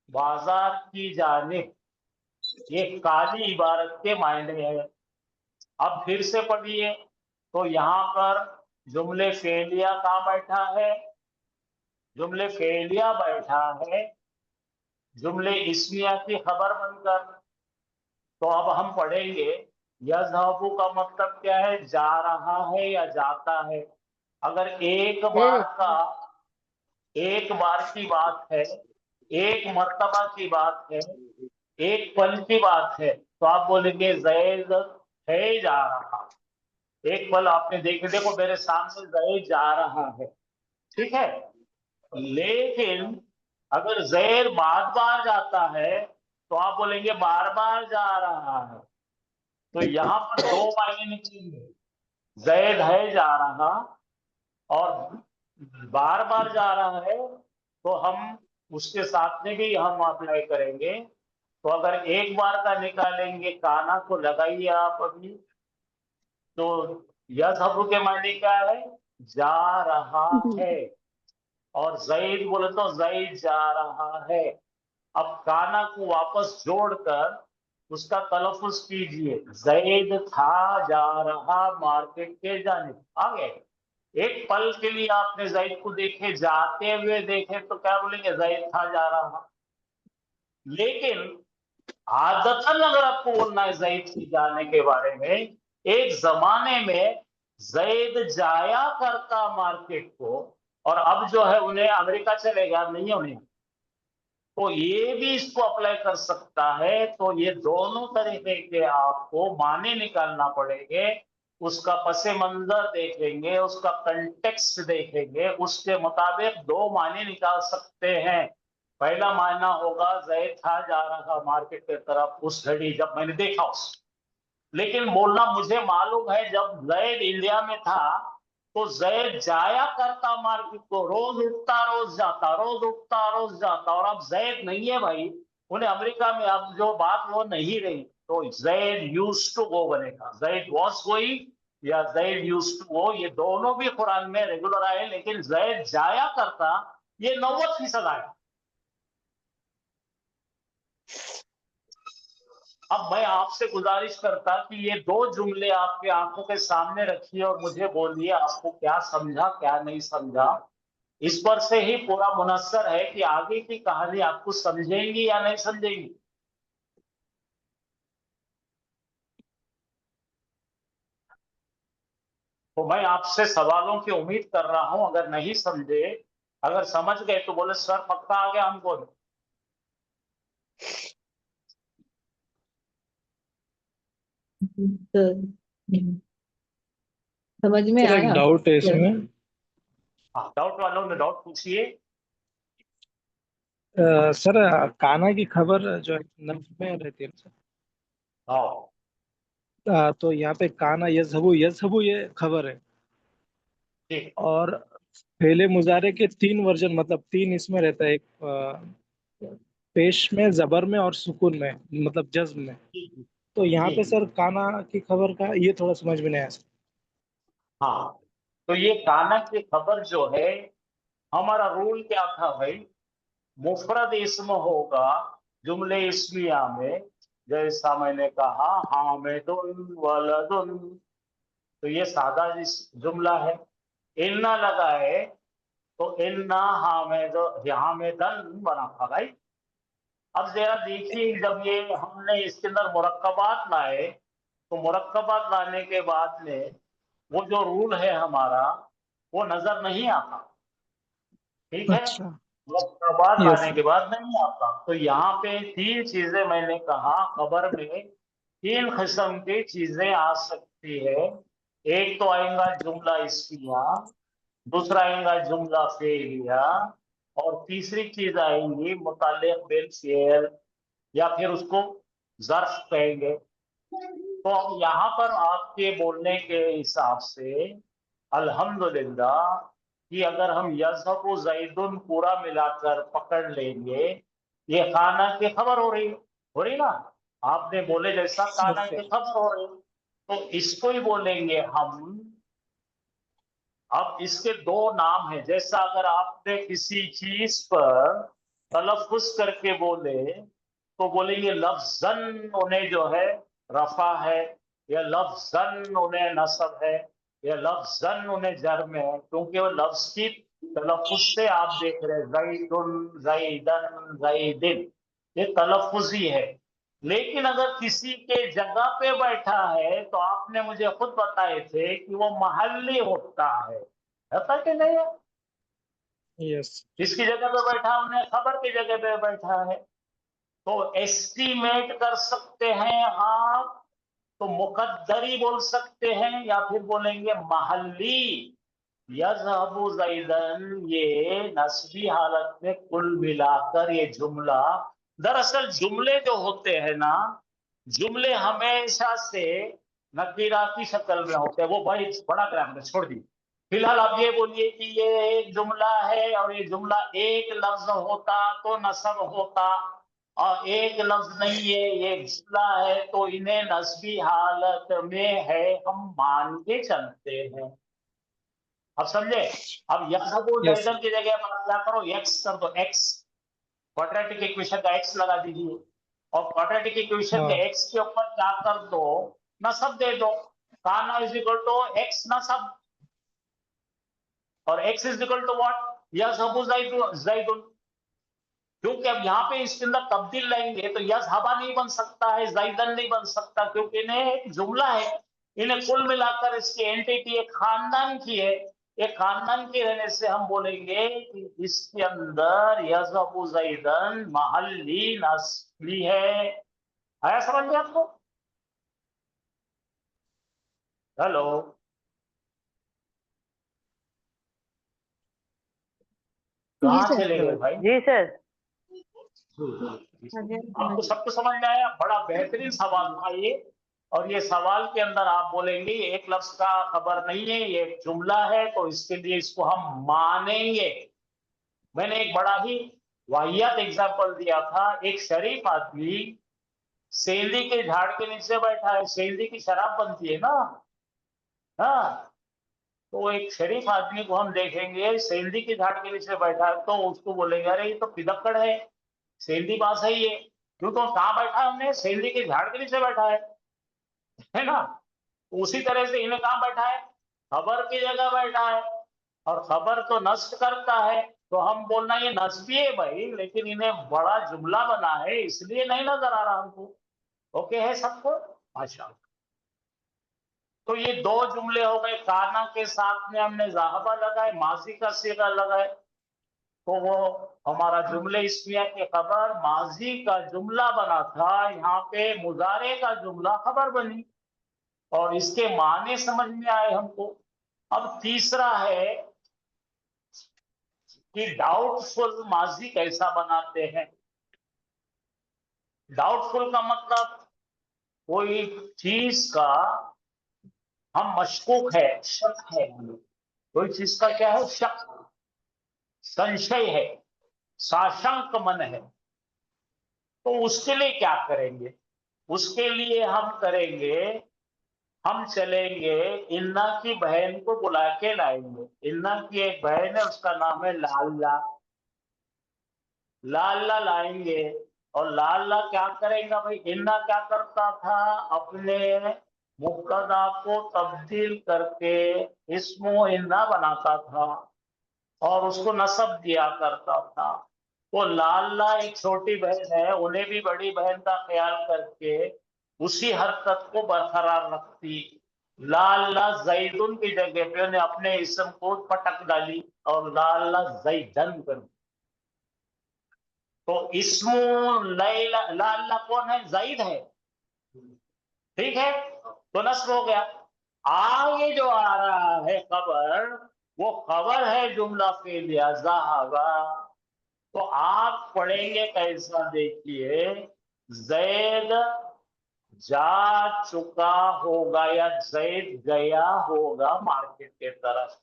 बाजार की जानिब, ये काली इबारत के मायने है। अब फिर से पढ़िए, तो यहाँ पर जुमले फेलिया कहाँ बैठा है, जुमले फेलिया बैठा है जुमले इस्मिया की खबर बनकर। तो अब हम पढ़ेंगे यज़हबु का मतलब क्या है, जा रहा है या जाता है। अगर एक बार की बात है, एक मर्तबा की बात है, एक पल की बात है, तो आप बोलेंगे जैद है जा रहा। एक पल आपने देखे, देखो मेरे सामने जैद जा रहा है, ठीक है। लेकिन अगर जैद बार बार जाता है तो आप बोलेंगे बार बार जा रहा है। तो यहां पर दो मायने निकलेंगे, जैद है जा रहा और बार बार जा रहा है, तो हम उसके साथ में भी हम अप्लाई करेंगे। तो अगर एक बार का निकालेंगे, काना को लगाइए आप अभी, तो यज़हबु के मायने क्या है, जा रहा है, और जैद बोले तो जैद जा रहा है। अब काना को वापस जोड़कर उसका तलफ़ुज़ कीजिए, जैद था जा रहा मार्केट के जानिब। आगे एक पल के लिए आपने जैद को देखे, जाते हुए देखे, तो क्या बोलेंगे, जैद था जा रहा। लेकिन आदतन अगर आपको बोलना है जैद की जाने के बारे में, एक जमाने में जैद जाया करता मार्केट को, और अब जो है उन्हें अमेरिका चले गया, नहीं है उन्हें, तो ये भी इसको अप्लाई कर सकता है। तो ये दोनों तरीके के आपको माने निकालना पड़ेंगे, उसका पसे मंजर देखेंगे, उसका कंटेक्स्ट देखेंगे, उसके मुताबिक दो माने निकाल सकते हैं। पहला मायना होगा जैद था जा रहा मार्केट की तरफ उस घड़ी जब मैंने देखा उस। लेकिन बोलना मुझे मालूम है जब जैद इंडिया में था तो जैद जाया करता मार्केट को, रोज उठता रोज जाता, रोज उठता रोज जाता। और अब जैद नहीं है भाई, उन्हें अमेरिका में अब जो बात वो नहीं रही, तो जैद यूज्ड टू गो बनेगा, जैद वाज गोइंग या जैद यूज्ड टू गो, ये दोनों भी कुरान में रेगुलर आए। लेकिन जैद जाया करता ये 90% आया। अब मैं आपसे गुजारिश करता कि ये दो जुमले आपके आंखों के सामने रखिए और मुझे बोलिए आपको क्या समझा क्या नहीं समझा। इस पर से ही पूरा मुनस्सर है कि आगे की कहानी आपको समझेंगी या नहीं समझेंगी। तो मैं आपसे सवालों की उम्मीद कर रहा हूं, अगर नहीं समझे, अगर समझ गए तो बोले सर पक्का आ गया हमको। समझ में सर एक आया। डाउट है इसमें। हाँ, डाउट वालों ने डाउट पूछिए। सर काना की खबर जो है नफ्स में रहती है सर। हाँ, तो यहाँ पे काना यज़हबु यज़हबु ये खबर है। جی اور فعل مضارع کے 3 ورژن، مطلب 3 اس میں رہتا ہے، ایک پیش میں، زبر میں اور سکون میں، مطلب جزم میں. جی جی تو یہاں جی پہ جی سر کانا کی خبر کا یہ تھوڑا سمجھ میں نہیں آیا سر. ہاں، تو یہ کانا کی خبر جو ہے، ہمارا رول کیا تھا بھائی؟ مفرد اسم ہوگا جملے اسمیہ میں، جیسا میں نے کہا حامد ولد، تو یہ سادہ جملہ ہے. انا لگا ہے تو انا حامدن بنا تھا بھائی. اب ذرا دیکھیے، جب یہ ہم نے اس کے اندر مرکبات لائے، تو مرکبات لانے کے بعد میں وہ جو رول ہے ہمارا وہ نظر نہیں آتا. ٹھیک ہے، اچھا. مرکبات یس لانے کے بعد نہیں آتا. تو یہاں پہ 3 چیزیں میں نے کہا، خبر میں 3 قسم کی چیزیں آ سکتی ہے. ایک تو آئیں گا جملہ اسمیہ، دوسرا آئیں گا جملہ فعلیہ، اور تیسری چیز آئیں گی متعلق بالفعل، یا پھر اس کو ظرف کہیں گے. تو یہاں پر آپ کے بولنے کے حساب سے الحمدللہ کہ اگر ہم یذهب زید پورا ملا کر پکڑ لیں گے، یہ کانا کی خبر ہو رہی نا. آپ نے بولے جیسا کانا کی خبر ہو رہی، تو اس کو ہی بولیں گے ہم. اب اس کے 2 نام ہیں. جیسا اگر آپ نے کسی چیز پر تلفظ کر کے بولے تو بولیں گے لفظاً انہیں جو ہے رفع ہے، یا لفظاً انہیں نصب ہے، یا لفظاً انہیں جرم ہے، کیونکہ وہ لفظ کی تلفظ سے آپ دیکھ رہے زیدن زیدن زیدن، یہ تلفظ ہی ہے. لیکن اگر کسی کے جگہ پہ بیٹھا ہے تو آپ نے مجھے خود بتائے تھے کہ وہ محلی ہوتا ہے، ایسا کہ نہیں ہے؟ یس. جس کی جگہ پہ بیٹھا انہیں خبر کی جگہ پہ بیٹھا ہے. تو ایسٹیمیٹ کر سکتے ہیں آپ، تو مقدری بول سکتے ہیں، یا پھر بولیں گے محلی. یذهب زیدن یہ نسبی حالت میں کل ملا کر یہ جملہ، دراصل جملے جو ہوتے ہیں نا، جملے ہمیشہ سے نکیراتی شکل میں ہوتے ہیں. وہ بڑی بڑا کرام چھوڑ دی. فی الحال آپ یہ بولیے کہ یہ ایک جملہ ہے، اور یہ جملہ ایک لفظ ہوتا تو نصب ہوتا، اور ایک لفظ نہیں ہے، یہ جملہ ہے، تو انہیں نسبی حالت میں ہے ہم مان کے چلتے ہیں. اب سمجھے؟ اب یذهب یس. زیدن کی جگہ پر کیا کرو، ایکس کر دو. ایکس کوڈریٹک ایکویشن کا ایکس لگا دیجیے، اور کوڈریٹک ایکویشن کے ہاں. ایکس کے اوپر کیا کر دو، نصب دے دو. کانا از اکول ٹو ایکس نصب، اور x is equal to what, یذهب زیدن. کیونکہ اب یہاں پہ اس کے اندر تبدیل لیں گے تو یذهب نہیں بن سکتا ہے، زیدن نہیں بن سکتا، کیونکہ انہیں ایک جملہ ہے. انہیں کل ملا کر اس کی اینٹیٹی ایک خاندان کی ہے. ایک خاندان کے رہنے سے ہم بولیں گے کہ اس کے اندر یذهب زیدن محلی نسبی ہے. آیا سمجھ میں آپ کو؟ ہیلو، جی کہاں سر. چلے گئے بھائی؟ جی سر. آپ کو سب کو سمجھ میں آیا؟ بڑا بہترین سوال تھا یہ. اور یہ سوال کے اندر آپ بولیں گے ایک لفظ کا خبر نہیں ہے، یہ ایک جملہ ہے، تو اس کے لیے اس کو ہم مانیں گے. میں نے ایک بڑا ہی واحد ایگزامپل دیا تھا. ایک شریف آدمی سیندی کے جھاڑ کے نیچے بیٹھا ہے. سیندی کی شراب بنتی ہے نا، ہاں. تو ایک شریف آدمی کو ہم دیکھیں گے سیندی کے جھاڑ کے نیچے بیٹھا ہے، تو اس کو بولیں گے ارے یہ تو پدکڑ ہے، سیندی پاس ہے یہ. کیوں؟ تو کہاں بیٹھا ہے؟ ہم نے سیندی کے جھاڑ کے نیچے بیٹھا ہے نا. اسی طرح سے انہیں کہاں بیٹھا ہے؟ خبر کی جگہ بیٹھا ہے، اور خبر تو نصب کرتا ہے. تو ہم بولنا یہ نصبی ہے بھائی، لیکن انہیں بڑا جملہ بنا ہے اس لیے نہیں نظر آ رہا ہم کو. اوکے ہے سب کو؟ ماشاء اللہ. تو یہ 2 جملے ہو گئے. کانا کے ساتھ میں ہم نے ذہبہ لگائے، ماضی کا صیغہ لگائے، تو وہ ہمارا جملے اسمیہ کی خبر ماضی کا جملہ بنا تھا، یہاں پہ مضارع کا جملہ خبر بنی، اور اس کے معنی سمجھ میں آئے ہم کو. اب تیسرا ہے کہ ڈاؤٹ فل ماضی کیسا بناتے ہیں. ڈاؤٹ فل کا مطلب کوئی چیز کا ہم مشکوک ہے، شک ہے. कोई चीज का क्या है, शक, संशय है, साशंक मन है, तो उसके लिए क्या करेंगे? उसके लिए हम करेंगे, हम चलेंगे, इन्ना की बहन को बुला के लाएंगे। इन्ना की एक बहन है, उसका नाम है लाला। लाला लाएंगे, और लाला क्या करेगा भाई? इन्ना क्या करता था? अपने मुब्तदा को तब्दील करके इस्मो इन्ना बनाता था और उसको नसब दिया करता था। वो लाला एक छोटी बहन है, उन्हें भी बड़ी बहन का ख्याल करके उसी हरकत को बरकरार रखती। लाला जैदुन की जगह पे उन्हें अपने इस्म को पटक डाली और लाला जैदन कर दी। तो इस्मो लैला, लाला कौन है? जैद है, ठीक है, तो नस्ब हो गया। आगे जो आ रहा है खबर, वो खबर है जुमला फेलिया ज़हाबा। तो आप पढ़ेंगे कैसा, देखिए, जैद जा चुका होगा या जैद गया होगा मार्केट के तरफ।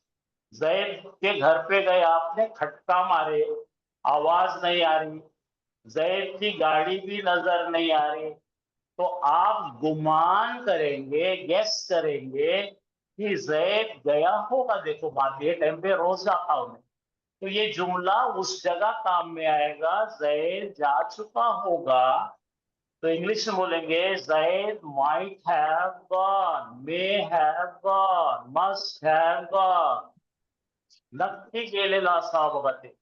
जैद के घर पे गए, आपने खटका मारे, आवाज नहीं आ रही, जैद की गाड़ी भी नजर नहीं आ रही, तो आप गुमान करेंगे, गेस करेंगे कि जैद गया होगा। देखो बात, ये टाइम पे रोज जाता हूं मैं, तो ये जुमला उस जगह काम में आएगा, जैद जा चुका होगा। तो इंग्लिश में बोलेंगे Zaid might have gone, may have gone, must have gone, नक्की गेलेला साहब बते।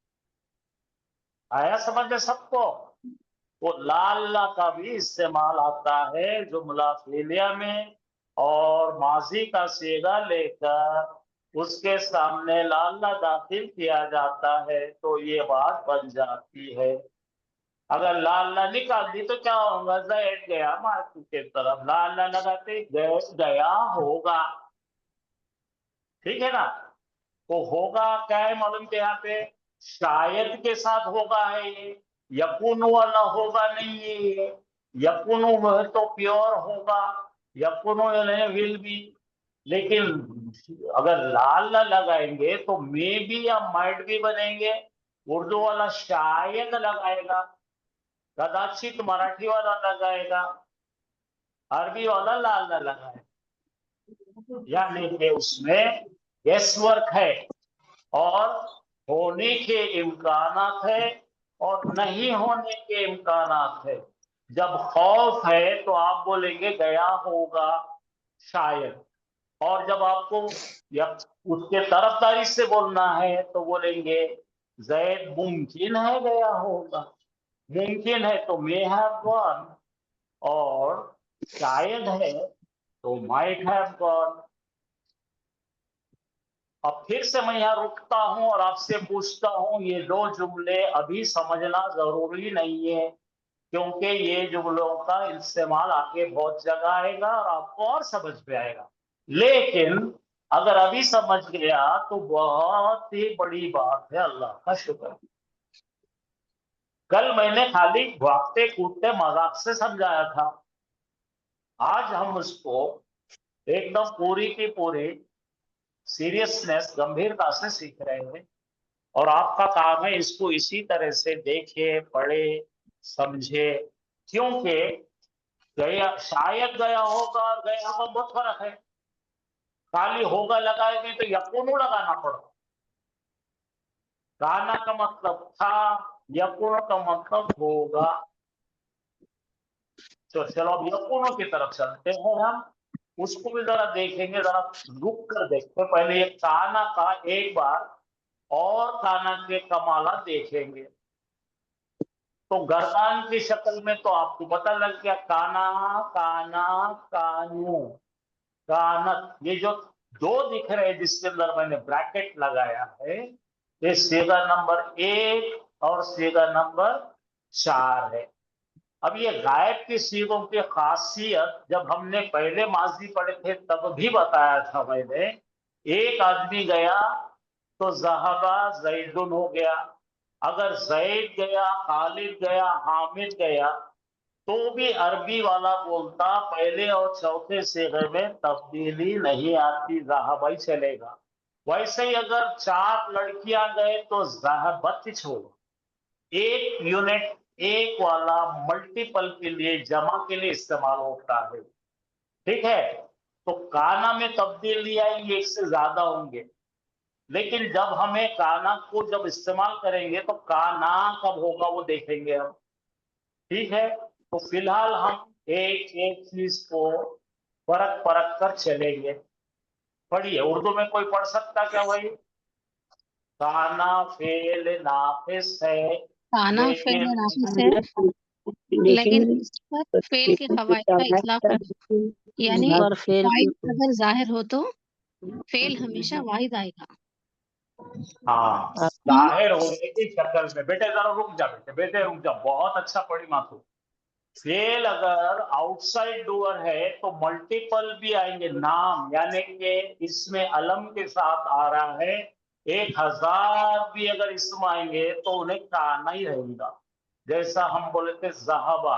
आया समझ में सबको? वो लाला का भी इस्तेमाल आता है जुमला फेलिया में, और माजी का सीगा लेकर उसके सामने लाला दाखिल किया जाता है तो ये बात बन जाती है। अगर लाला निकाल दी तो क्या होगा? जैद गया मार्केट की तरफ, लाला लगाते गया होगा, ठीक है ना? तो होगा क्या है मालूम के यहाँ पे? शायद के साथ होगा है ये, यकुन वाला होगा नहीं ये। यकुन वह तो प्योर होगा, यकुन विल बी। लेकिन अगर लाल लगाएंगे तो मे भी या माइट भी बनेंगे। उर्दू वाला शायद लगाएगा, कदाचित मराठी वाला लगाएगा, अरबी वाला लाल लगाएगा। यानी कि उसमें गेस वर्क है, और होने के इम्कानात है और नहीं होने के इम्कानात है। जब खौफ है तो आप बोलेंगे गया होगा शायद, और जब आपको या उसके तरफदारी से बोलना है तो बोलेंगे जैद मुमकिन है गया होगा। मुमकिन है तो मे हैव गॉन, और शायद है तो माइट हैव गॉन। अब फिर से मैं यहाँ रुकता हूं और आपसे पूछता हूं, ये दो जुमले अभी समझना जरूरी नहीं है, क्योंकि ये जुमलों का इस्तेमाल आगे बहुत जगह आएगा और आपको और समझ में आएगा। लेकिन अगर अभी समझ गया तो बहुत ही बड़ी बात है, अल्लाह का शुक्र। कल मैंने खाली भागते कूदते मजाक से समझाया था, आज हम उसको एकदम पूरी की पूरी सीरियसनेस, गंभीरता से सीख रहे हैं। और आपका काम है इसको इसी तरह से देखे, पढ़े, समझे, क्योंकि गया, शायद गया होगा और गया होगा बहुत फर्क है। खाली होगा लगाएंगे तो यकुन लगाना पड़ा। काना का मतलब था, यकुन का मतलब होगा। तो चलो अब यकुनों की तरफ चलते हैं हम, उसको भी जरा देखेंगे, जरा रुक कर देखते हैं। पहले ये काना का एक बार और काना के कमाला देखेंगे। तो गर्दान की शक्ल में तो आपको पता लग गया, काना, काना, कानू, कानत। ये जो दो दिख रहे हैं जिसके अंदर मैंने ब्रैकेट लगाया है, ये सीगा नंबर 1 और सीगा नंबर 4 है। अब ये गायब की सीगों की खासियत जब हमने पहले माजी पढ़े थे तब भी बताया था मैंने। एक आदमी गया तो ज़हाबा जैदुन हो गया। अगर जैद गया, खालिद गया, हामिद गया, तो भी अरबी वाला बोलता पहले और चौथे सिगे में तब्दीली नहीं आती, ज़हाबा ही चलेगा। वैसे ही अगर 4 लड़कियां गए तो 32 होगा। एक यूनिट एक वाला मल्टीपल के लिए, जमा के लिए इस्तेमाल होता है। ठीक है, तो काना में तब्दीली आएंगे, एक से ज्यादा होंगे, लेकिन जब हमें काना को जब इस्तेमाल करेंगे तो काना कब होगा वो देखेंगे हम। ठीक है, तो फिलहाल हम एक एक चीज को परख परख कर चलेंगे। पढ़िए, उर्दू में कोई पढ़ सकता क्या भाई? काना फेल नाफिस है, काना फेल लेकिन नाफिस है, लेकिन इस पर फेल के फवाइद का इतलाफ होगा, यानी पर फेल वाहिद अगर जाहिर हो तो फेल हमेशा वाहिद आएगा। हाँ, जाहिर होने की शक्ल में। बेटे जरा रुक जा, बेटे रुक जा, बहुत अच्छा पढ़ी माथू। फेल अगर आउटसाइड डूअर है तो मल्टीपल भी आएंगे नाम, यानी कि इसमें अलम के साथ आ रहा है। 1000 भी अगर इसमें आएंगे तो उन्हें काना ही रहेगा। जैसा हम बोले थे ज़हाबा,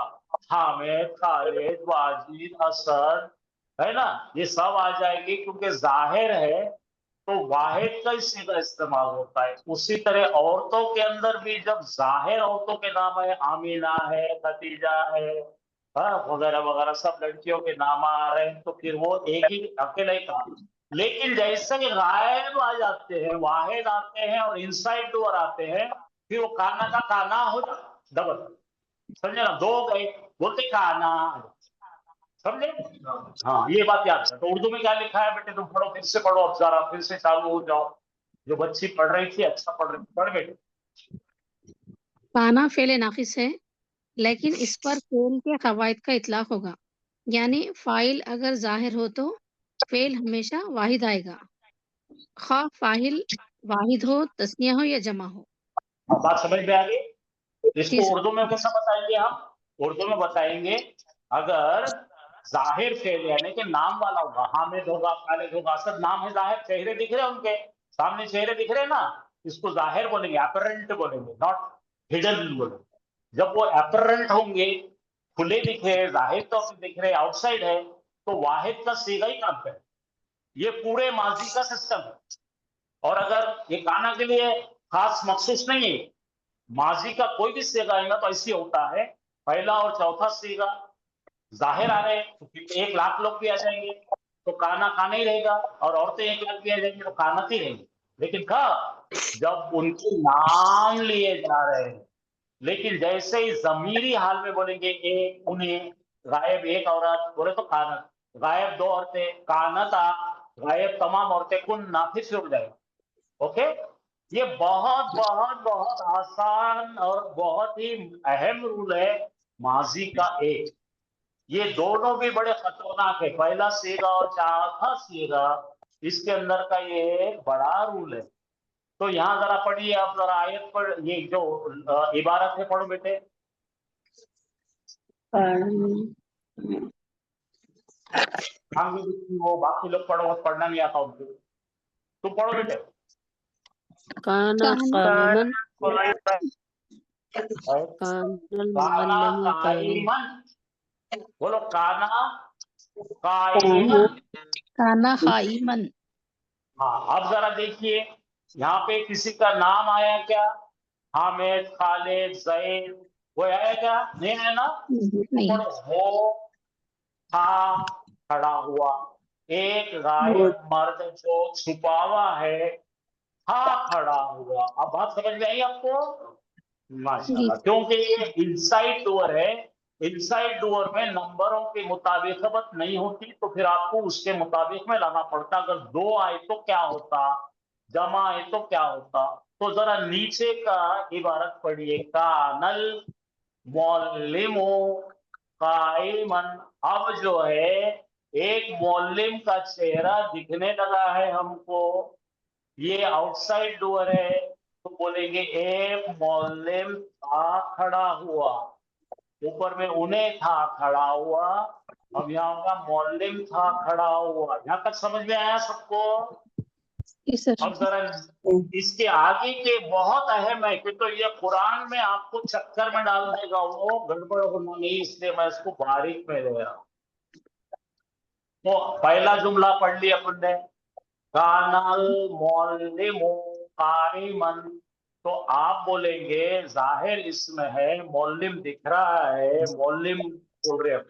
हामिद, खालिद, वाजिद, असद, है ना, ये सब आ जाएगी क्योंकि जाहिर है तो वाहिद का इसी का इस्तेमाल होता है। उसी तरह औरतों के अंदर भी जब जाहिर औरतों के नाम है, आमीना है, खतीजा है, वगैरह वगैरह सब लड़कियों के नाम आ रहे हैं, तो फिर वो एक ही अकेला ही काम। लेकिन जैसे ही गायब आ जाते हैं, वाहिद आते हैं और इनसाइड डोर आते हैं, फिर वो काना का काना हो जाता डबल। समझे ना, दो गए बोलते काना, समझे? हाँ, ये बात याद है। तो उर्दू में क्या लिखा है बेटे, तुम पढ़ो, फिर से पढ़ो, अब जरा फिर से चालू हो जाओ। जो बच्ची पढ़ रही थी अच्छा पढ़ रही, पढ़ बेटे। काना फेल नाफिस है, लेकिन इस पर फेल के फवाइद का इतलाफ होगा, यानी फाइल अगर जाहिर हो तो फेल हमेशा वाहिद आएगा, खा फाइल वाहिद हो, तस्निया हो या जमा हो। बात समझ में आ गई? जी इसको सर। उर्दू में कैसा बताएंगे हम? उर्दू में बताएंगे, अगर जाहिर फेल यानी कि नाम वाला होगा, हामिद होगा, खालिद होगा, सब नाम है, जाहिर, चेहरे दिख रहे हैं उनके सामने, चेहरे दिख रहे हैं ना, इसको जाहिर बोलेंगे, अपरेंट बोलेंगे, नॉट हिडन बोलेंगे। जब वो अपरेंट होंगे, खुले दिख रहे, जाहिर तो दिख रहे, आउटसाइड है, तो वाहिद का सीधा ही काम है। ये पूरे माजी का सिस्टम है। और अगर ये काना के लिए खास मखसूस नहीं है, माजी का कोई भी सीगा आएगा तो ऐसे होता है, पहला और चौथा सीगा जाहिर आ रहे तो फिर 1 लाख लोग भी आ जाएंगे तो काना काना ही रहेगा, और औरतें 1 लाख भी आ जाएंगी तो काना ही रहेंगे। लेकिन कब? जब उनके नाम लिए जा रहे हैं। लेकिन जैसे ही जमीरी हाल में बोलेंगे एक, उन्हें, गायब एक औरत बोले तो कानत, गायब 2 औरतें कानता, गायब तमाम औरतें कुन्ना, फिर से उड़ जाएगा। ओके, ये बहुत बहुत बहुत आसान और बहुत ही अहम रूल है माजी का एक। ये दोनों भी बड़े खतरनाक है, पहला सीगा और चौथा सीगा, इसके अंदर का ये एक बड़ा रूल है। तो यहाँ जरा पढ़िए, आप जरा आयत पर, ये जो इबारत है पढ़ो बेटे। आगे वो बाकी लोग पढ़ो, पढ़ना नहीं आता उनको, तुम पढ़ो बेटे। काना काइमन कानल काना मुअल्लिमु काइमन, बोलो काना काइमन। काना खाइमन। हाँ, अब जरा देखिए, यहाँ पे किसी का नाम आया क्या? हामिद, खालिद, जैद, वो आया क्या? नहीं आया ना? नहीं। पढ़ो, हो था खड़ा हुआ, एक गायब मर्द जो छुपा हुआ है, था खड़ा हुआ। अब बात समझ में आई आपको? माशाल्लाह, क्योंकि ये इनसाइड डोर है, इनसाइड डोर में नंबरों के मुताबिकत नहीं होती, तो फिर आपको उसके मुताबिक में लाना पड़ता। अगर 2 आए तो क्या होता, जमा आए तो क्या होता। तो जरा नीचे का इबारत पढ़िए, कानल मौलिमो काइमन। अब जो है एक मौलिम का चेहरा दिखने लगा है हमको, ये आउटसाइड डोर है, तो बोलेंगे एक मौलिम था खड़ा हुआ, ऊपर में उन्हें था खड़ा हुआ, अब यहाँ का मौलिम था खड़ा हुआ। यहाँ तक समझ में आया सबको? जी सर। अब जरा इसके आगे के बहुत अहम है कि तो ये कुरान में आपको चक्कर में डाल देगा, वो गड़बड़ होना नहीं, इसलिए मैं इसको बारीक में ले रहा हूं। तो पहला जुमला पढ़ लिया अपन ने, कानल मौलिमु काइमन, तो आप बोलेंगे जाहिर इसमें है, मौलिम दिख रहा है, मौलिम बोल रहे हैं,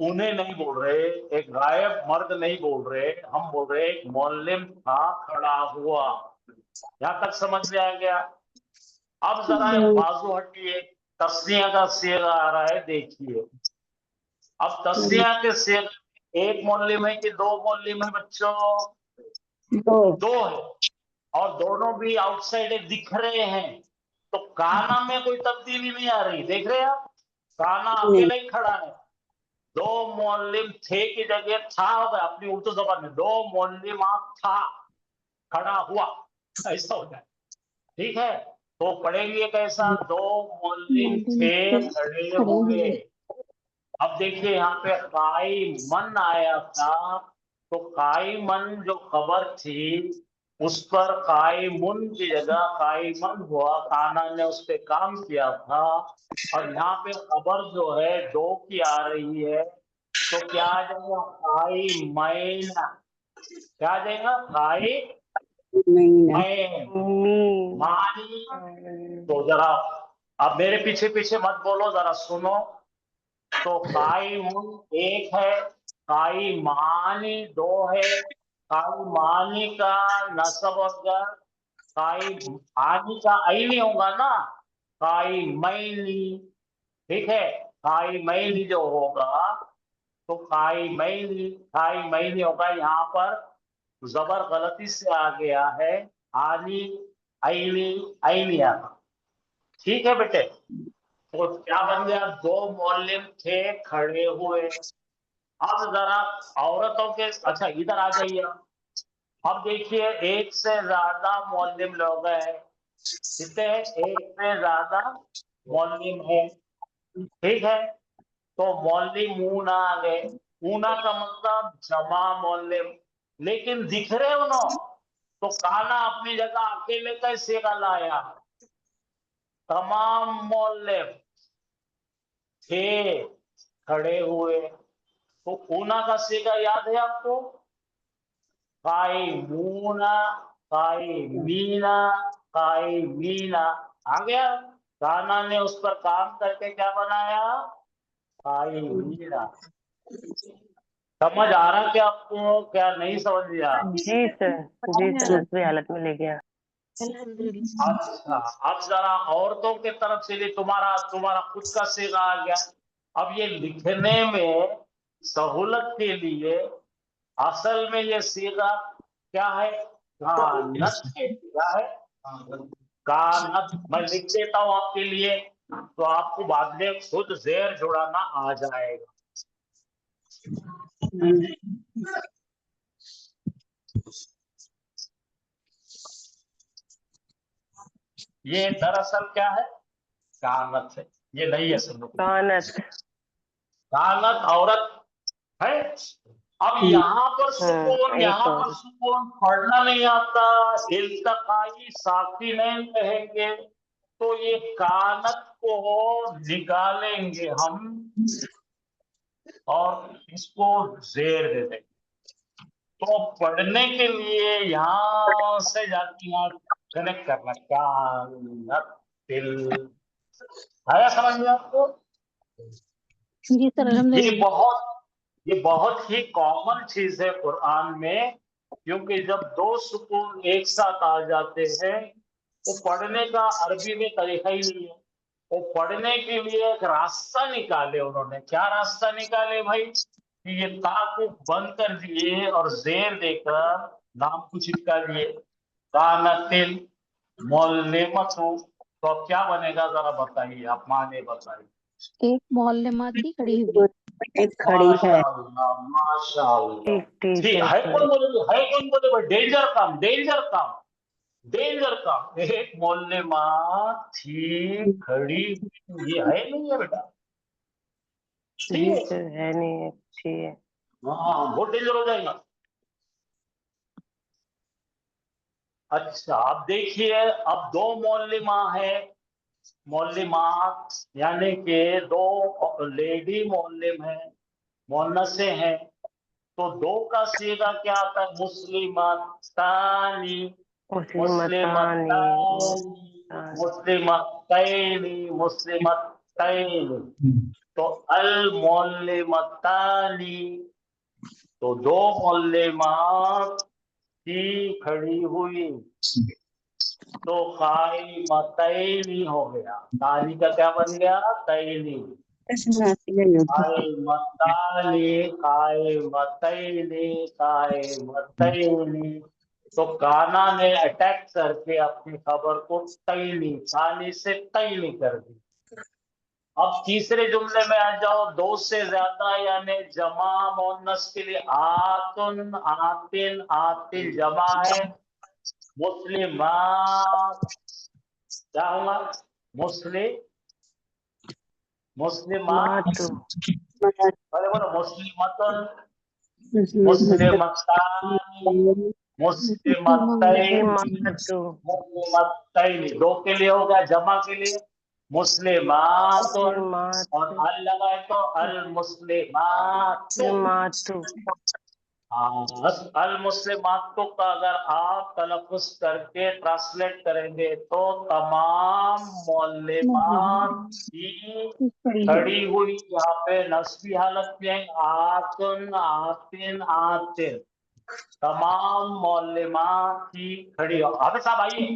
उन्हें नहीं बोल रहे, एक गायब मर्द नहीं बोल रहे, हम बोल रहे एक मौलिम था खड़ा हुआ। यहां तक समझ में आ गया? अब जरा बाजू हटिए, तस्निया का शेर आ रहा है, देखिए। अब तस्निया के शेर एक मौलिम है कि दो मौलिम है बच्चों? दो है, और दोनों भी आउटसाइड दिख रहे हैं, तो काना में कोई तब्दीली नहीं आ रही, देख रहे हैं आप? काना अकेला ही खड़ा है। दो मौलिम थे की जगह था हो गया, अपनी उर्दू जबान में दो मौलिमा था खड़ा हुआ, ऐसा हो जाए, ठीक है? तो पढ़ेंगे कैसा? दो मौलिम थे खड़े हुए। अब देखिए यहाँ पे काइमन आया था, तो काइमन जो खबर थी उस पर काइमुन की जगह काइमन हुआ, काना ने उस पे काम किया था। और यहाँ पे खबर जो है दो की आ रही है, तो क्या आ जाएगा? काइमैन। क्या आ जाएगा? काइमैन मानी। तो जरा अब मेरे पीछे पीछे मत बोलो, जरा सुनो। तो काइमुन एक है, काइमानी दो है, काइमानी का नसब अगर काइमानी का ऐनी होगा ना, काइमैनी, ठीक है? काइमैनी जो होगा, तो काइमैनी होगा। यहाँ पर जबर गलती से आ गया है, आनी ऐनी ऐनी आना, ठीक है बेटे? तो क्या बन गया? दो मौलिम थे खड़े हुए। अब जरा औरतों के, अच्छा इधर आ जाइए। अब देखिए एक से ज्यादा मौलिम लोग हैं, कितने हैं? एक से ज्यादा मौलिम है, ठीक है? तो मौलिम ऊना आ गए, ऊना का मतलब जमा मौलिम, लेकिन दिख रहे उन्हों, तो काना अपनी जगह अकेले कैसे का लाया? तमाम मौलिम थे खड़े हुए, तो ऊना का सीगा याद है आपको? काइमूना, काइमीना, काइमीना आ गया। काना ने उस पर काम करके क्या बनाया? काइमीना। समझ आ रहा क्या आपको? क्या नहीं समझ लिया? जी सर, दूसरी हालत में ले गया। अच्छा, अब जरा औरतों के तरफ से भी तुम्हारा तुम्हारा खुद का सीगा आ गया। अब ये लिखने में सहूलत के लिए असल में ये सीगा क्या है? कानत है। क्या है? कानत। मैं लिख देता हूं आपके लिए, तो आपको बाद में खुद जेर जुड़ाना आ जाएगा। ये दरअसल क्या है? कानत है, ये नहीं है सुनो। कानत कानत औरत है। अब यहाँ पर सुकून, एक यहाँ पर और सुकून पढ़ना नहीं आता, इल्तकाई साकिनैन कहेंगे, तो ये कानत को निकालेंगे हम और इसको जेर दे देंगे। तो पढ़ने के लिए यहां से जाती यहाँ कनेक्ट करना, कानत तिल। आया समझ में आपको? जी सर, अल्हम्दुलिल्लाह। ये बहुत ही कॉमन चीज है कुरान में, क्योंकि जब दो सुकून एक साथ आ जाते हैं, वो पढ़ने का अरबी में तरीका ही नहीं है। वो पढ़ने के लिए एक रास्ता निकाले उन्होंने। क्या रास्ता निकाले भाई? कि ये ता को बंद कर दिए और जेर देकर नाम को चिपका दिए, कानतिल मोल्लेमतु। तो अब क्या बनेगा जरा बताइए, आप माने बताइए। एक मोहल्लेमा थी खड़ी हुई। एक खड़ी है। माशाअल्लाह, माशाअल्लाह। एक ठीक टीचर है, खड़ी। कौन बोले? है कौन बोले भाई? डेंजर काम, डेंजर काम, डेंजर काम। एक मोहल्ले माँ थी खड़ी हुई, ये है नहीं है बेटा? ठीक जी है, सर, है नहीं, अच्छी है। हाँ बहुत डेंजर हो जाएगा। अच्छा अब देखिए, अब दो मोहल्लिमा है, मोहल्लिमात यानी कि दो लेडी मोहल्लिम है, मोहन्नसे हैं। तो दो का सीगा क्या आता है? मुस्लिमतानी, मुस्लिमतानी, मुस्लिमतैनी, मुस्लिमतैनी। तो अल मुल्लिमतानी, तो दो मुल्लिमात की खड़ी हुई, तो कायमतैनी हो गया। तानी का क्या बन गया? तैनी। कायमतानी, कायमतैनी, कायमतैनी। तो काना ने अटैक करके अपनी खबर को तैनी, तानी से तैनी कर दी। अब तीसरे जुमले में आ जाओ, दो से ज्यादा यानी जमा मोनस के लिए आतुन, आतिन, आतिन जमा है। मुस्लिमात क्या होगा? मुस्लिमात, पहले बोलो मुस्लिमतन, मुस्लिमतानी, मुस्लिमतैनी, मुस्लिमतैनी। दो के लिए हो गया, जमा के लिए मुस्लिमातुन, और अल लगाए तो अल मुस्लिमातु। अल मुस्लिमातु का अगर आप तलफ़ुज़ करके ट्रांसलेट करेंगे तो तमाम मुल्लिमात की खड़ी हुई, यहाँ पे नस्बी हालत में आतुन, आतिन, आतिन, तमाम मुल्लिमात की खड़ी। हाफिज साहब आइए,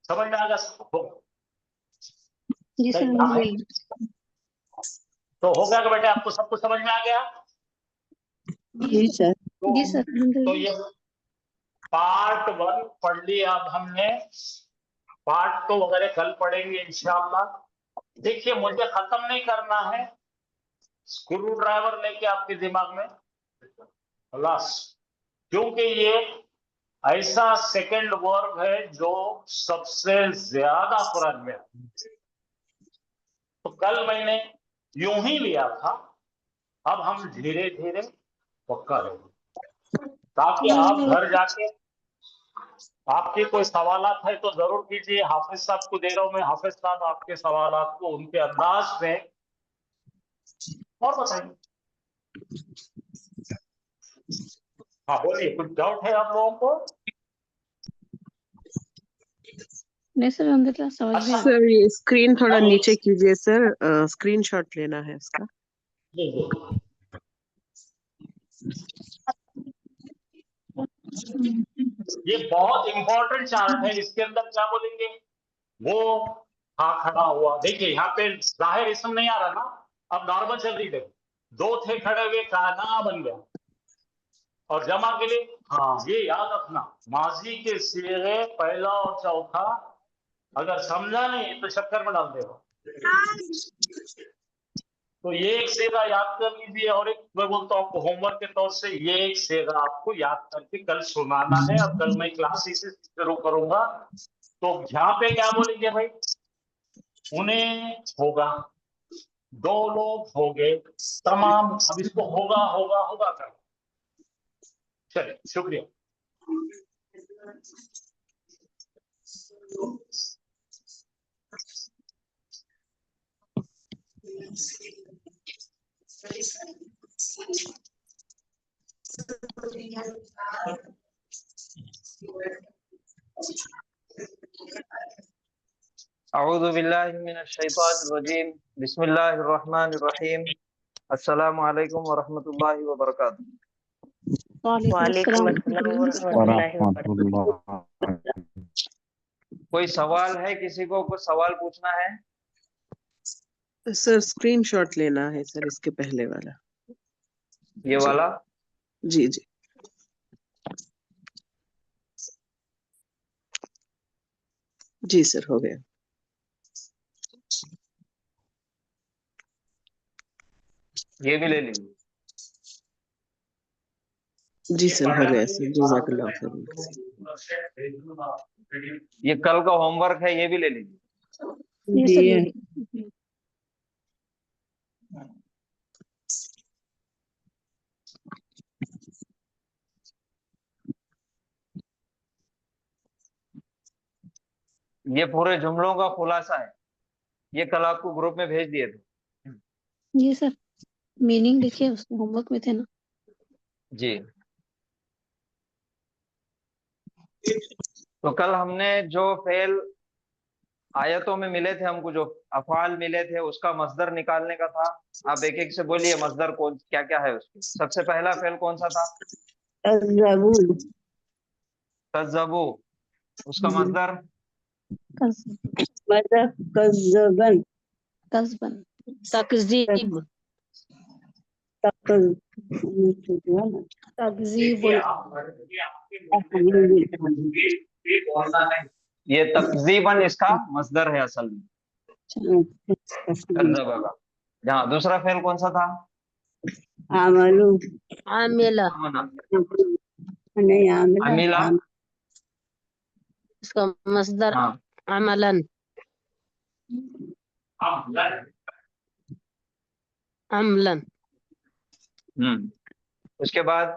समझ में आ गया सबको? जी सर, हाँ है? तो हो गया कि बेटे आपको सब कुछ समझ में आ गया? जी सर। जी सर, तो ये पार्ट 1 पढ़ लिया। अब हमने पार्ट 2 वगैरह कल पढ़ेंगे इंशाअल्लाह। देखिए, मुझे खत्म नहीं करना है स्क्रू ड्राइवर लेके आपके दिमाग में खलास, क्योंकि ये ऐसा सेकंड वर्ब है जो सबसे ज्यादा कुरान में है। तो कल मैंने यूं ही लिया था, अब हम धीरे धीरे पक्का लेंगे, ताकि आप घर जाके आपके कोई सवालात है तो जरूर कीजिए। हाफिज साहब को दे रहा हूं मैं, हाफिज साहब आपके सवालात को उनके अंदाज में और बताइए। हाँ बोलिए, कुछ डाउट है आप लोगों को? नहीं सर, अलहमदुलिल्लाह समझ में आ सर ये स्क्रीन थोड़ा नीचे कीजिए सर, स्क्रीनशॉट लेना है इसका। ये बहुत इंपॉर्टेंट चार्ट है। इसके अंदर क्या बोलेंगे? वो हाँ खड़ा हुआ, देखिए यहाँ पे जाहिर इसम नहीं आ रहा ना, अब नॉर्मल चल रही है। दो थे खड़े हुए, काना बन गया। और जमा के लिए हाँ, ये याद रखना, माजी के सीगे पहला और चौथा अगर समझा नहीं तो चक्कर में डाल देगा। तो ये एक सेगा याद कर लीजिए, और एक मैं बोलता हूँ आपको होमवर्क के तौर से, ये एक सेगा आपको याद करके कल सुनाना है। और कल मैं क्लास इसे शुरू करूंगा। तो यहाँ पे क्या बोलेंगे भाई? उन्हें होगा, दो लोग हो गए, तमाम। अब इसको होगा होगा होगा कर। चलिए, शुक्रिया। अऊज़ु बिल्लाहि मिनश शैतानिर रजीम, बिस्मिल्लाहिर रहमानिर रहीम, अस्सलामु अलैकुम व रहमतुल्लाहि व बरकातुहू। वालेकुम अस्सलाम वरहमतुल्लाहि वबरकातुहू। कोई सवाल है? किसी को कुछ सवाल पूछना है? सर स्क्रीनशॉट लेना है सर, इसके पहले वाला। ये वाला? जी जी। जी सर, हो गया। ये भी ले लीजिए। जी सर, हो गया सर, जज़ाकल्लाह खैर। ये कल का होमवर्क है, ये भी ले लीजिए। जी सर, ले लीजिए। ये पूरे जुमलों का खुलासा है, ये कल आपको ग्रुप में भेज दिए थे। जी सर। मीनिंग लिखिए, उसके होमवर्क में थे ना। जी, तो कल हमने जो फेल आयतों में मिले थे, हमको जो अफआल मिले थे उसका मस्दर निकालने का था। आप एक एक से बोलिए मस्दर कौन क्या क्या है उसके। सबसे पहला फेल कौन सा था? कज़्ज़बू, कज़्ज़बू, उसका मस्दर मतलब कज़्ज़बन, कज़बन, तकजीब, तकजीबुल, ये तकजीबन इसका मस्दर है असल में, कज़्ज़बा का। हाँ, दूसरा फेल कौन सा था? आमलू, आमिला, आमना, नहीं आमिला, अमीला, इसका मस्दर हाँ, अमलन, अमलन, उसके बाद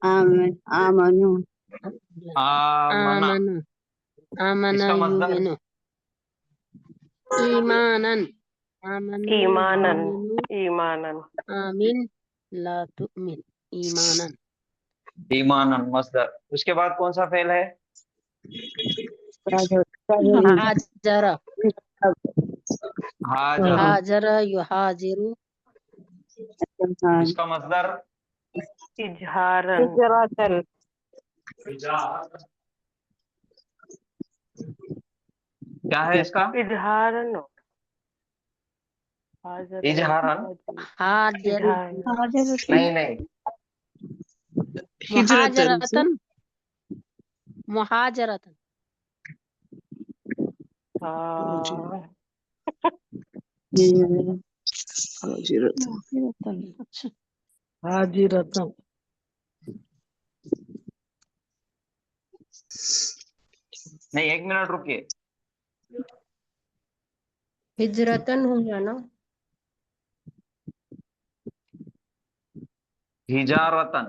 आमनू, आमना, आमन, आमना इसका मस्दर युमिनु, ईमानन, आमन ईमानन, युमिनु, ईमानन, आमिन ला तुमिन, ईमानन, ईमानन मस्दर। उसके बाद कौन सा फेल है? हाजरा, हाजर, हाजरा युहाजिरु, इसका मस्दर इजहारन, इजरातन, क्या है इसका? इजहारन, इजहारन, हाजर, नहीं नहीं, हिजरतन से मुहाजरतन, मुहाजरतन, हाजिरतन, अच्छा, हाजिरतन, नहीं, एक मिनट रुकिए। हिजरतन हो जाना, हिजारतन,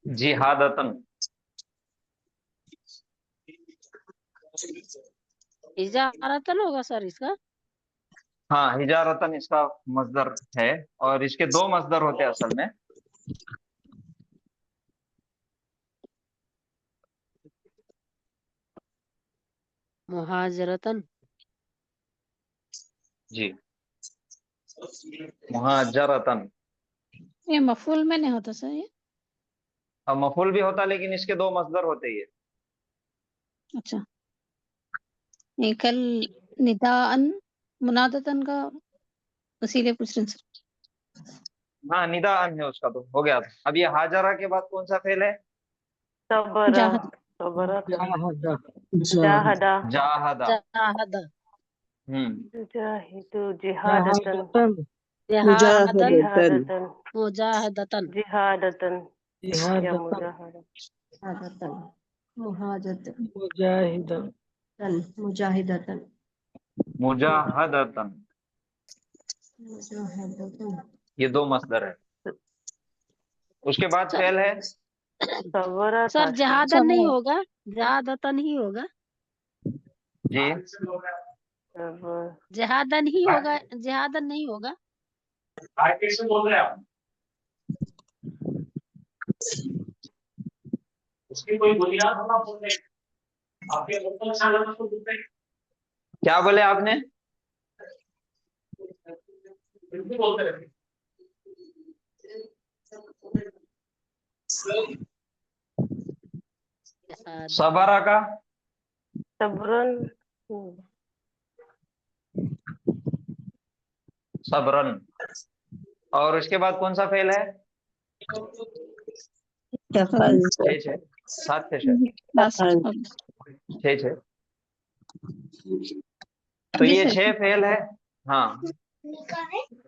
जिहादतन, इजारतन होगा सर इसका। हाँ, हिजारतन इसका मस्दर है, और इसके दो मस्दर होते हैं असल में। मुहाजरतन, जी, मुहाजरतन। ये मफूल में नहीं होता सर ये। अब मफूल भी होता, लेकिन इसके दो मस्दर होते ही है। अच्छा, ये कल निदाअन मुनादतन का इसीलिए पूछ रहे हैं सर। हाँ, निदाअन है उसका, तो हो गया। अब ये हाजरा के बाद कौन सा फेल है? सबरा, जाहद, सबरा, जाहदा, जाहदा, जाहदा। जाहदा, जाहिदु, जिहादतन, जिहादन, जिहादतन, मुजाहदतन, जिहादतन, या जिहादतन, मुजाहदतन, मुहाजतन, मुजाहिदन, मुजाहिदतन, मुजाहदतन, मुजाहिदतन, ये दो मस्दर है। उसके बाद सर, फेल है सबरा सर था जहादन नहीं होगा, जहादतन ही होगा, जी। सब, जहादन ही होगा, जहादन नहीं होगा। कैसे बोल रहे हैं आप? उसकी कोई बुनियाद होना बोल रहे हैं। आपके लोकल चैनल को बोलते हैं। क्या बोले आपने? बिल्कुल बोलते रहते हैं। सबरा का सबरन, सबरन। और उसके बाद कौन सा फेल है? छह छह, सात छह छह, छह छह। तो जी ये सर। छह फेल है। हाँ,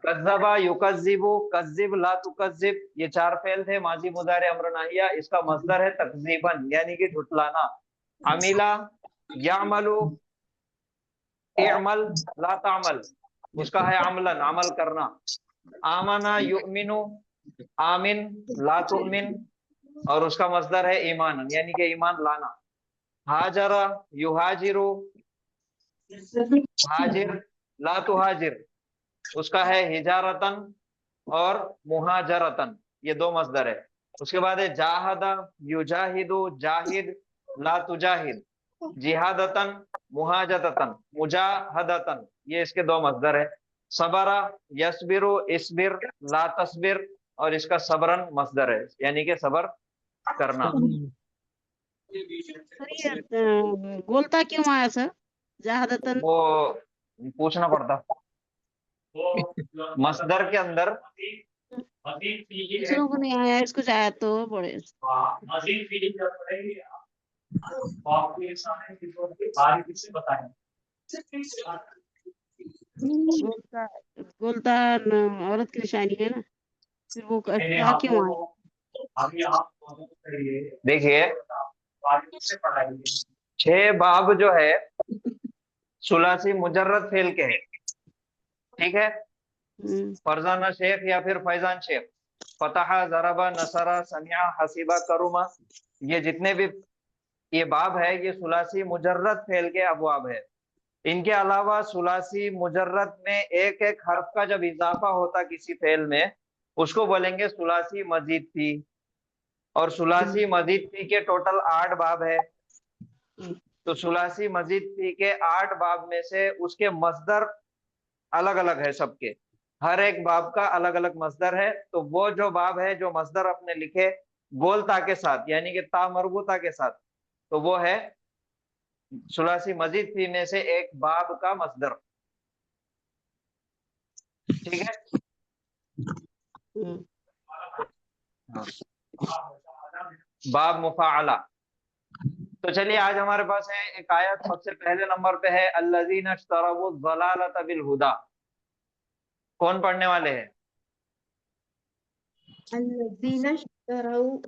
कज़्ज़बा, युकज़्ज़िबु, कज़्ज़िब, ला तुकज़्ज़िब, ये चार फेल थे। माजी, मुजारे, अम्र, नाहिया। इसका मस्दर है तकज़ीबन, यानी कि झुटलाना। अमिला, यामलु, इअमल, ला तामल, उसका है अमलन, अमल करना। आमना, युमिनु, आमिन, ला तुमिन, और उसका मस्दर है ईमान, यानी कि ईमान लाना। हाजरा युहाजिरु, हाजिर ला तुहाजिर, उसका है हिजारतन और मुहाजरतन, ये दो मसदर है। उसके बाद है जाहदा युजाहिदु, जाहिद ला तुजाहिद, जिहादतन मुहाजदतन, मुजाहदतन, ये इसके दो मसदर है। सबरा यस्बिरु इस्बिर ला तस्बिर, और इसका सबरन मसदर है, यानी कि सबर करना। सर ये गोलता क्यों आया सर? जहादतन वो पूछना पड़ता, मसदर के अंदर दूसरों को नहीं आया, इसको आया तो बड़े गोलता गोलता औरत की निशानी है ना, फिर वो क्या क्यों आया? देखिए 6 बाब जो है सुलासी मुजर्रद फेल के हैं, ठीक है। फरजाना शेख या फिर फैजान शेख, फतहा जरबा नसरा समिया हसीबा करुमा, ये जितने भी ये बाब है ये सुलासी मुजर्रद फेल के अबवाब है। इनके अलावा सुलासी मुजर्रद में एक एक हर्फ का जब इजाफा होता किसी फेल में उसको बोलेंगे सुलासी मजीद फी, और सुलासी मजीद फी के टोटल 8 बाब है। तो सुलासी मजीद फी के 8 बाब में से उसके मसदर अलग अलग है सबके, हर एक बाब का अलग अलग मसदर है। तो वो जो बाब है जो मसदर अपने लिखे गोलता के साथ यानी कि ता मरबूता के साथ, तो वो है सुलासी मजीद फी में से एक बाब का मसदर, ठीक है। बाब मुफाअला। तो चलिए आज हमारे पास है एक आयत, सबसे पहले नंबर पे है अल्लज़ीना इश्तरऊ ज़लालत बिल हुदा। कौन पढ़ने वाले हैं? अल्लज़ीना इश्तरऊ,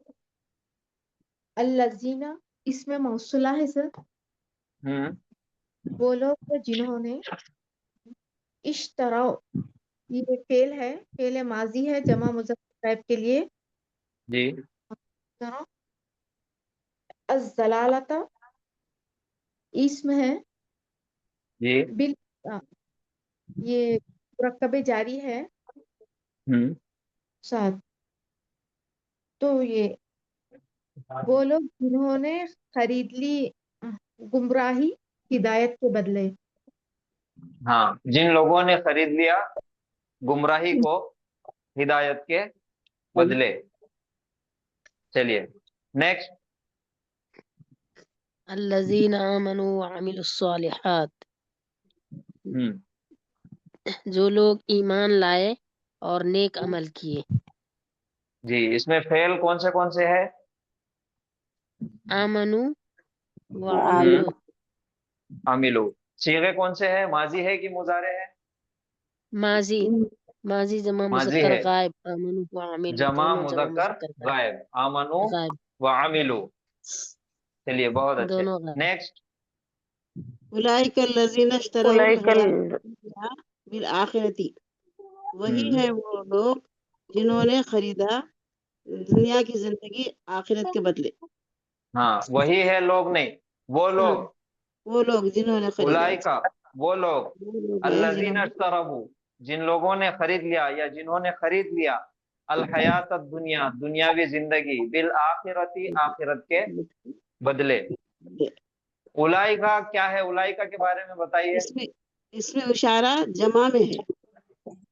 अल्लज़ीना इसमें मौसूला है सर। वो लोग जिन्होंने, इश्तरऊ ये फेल है, फेल माजी है जमा मुज़क्कर टाइप के लिए जी। अज़्ज़लालता इसम है जी। बिल, ये मुरक्कबे जारी है साथ। तो ये वो लोग जिन्होंने खरीद ली गुमराही हिदायत के बदले। हाँ, जिन लोगों ने खरीद लिया गुमराही को हिदायत के बदले। चलिए नेक्स्ट। अल्लज़ीना आमनू व अमिलुस्सालिहात, जो लोग ईमान लाए और नेक अमल किए। जी, इसमें फेल कौन से है? आमनू व अमिलु। आमिलू। सीगे कौन से है? माजी है कि मुजारे है? माजी, माजी जमा माजी मुज़क्कर है। गायब, आमनू व अमिलु जमा दोनों जमा मुज़क्कर मुज़क्कर गायब, आमनू गायब, व अमिलू। चलिए बहुत अच्छे। दोनों गायब। नेक्स्ट। उलाइकल लज़ीना इश्तरऊ उलाइकल बिल आखिरती, वही है वो लोग जिन्होंने खरीदा दुनिया की जिंदगी आखिरत के बदले। हाँ, वही है लोग नहीं, वो लोग, वो लोग जिन्होंने खरीदा, उलाइका वो लोग, वो लोग हैं अल्लज़ीना जिन्होंने इश्तरऊ जिन लोगों ने खरीद लिया या जिन्होंने खरीद लिया अल हयात दुनिया दुनियावी जिंदगी बिल आखिरती आखिरत के बदले। उलाइका क्या है? उलाइका के बारे में बताइए। इसमें इशारा जमा में है,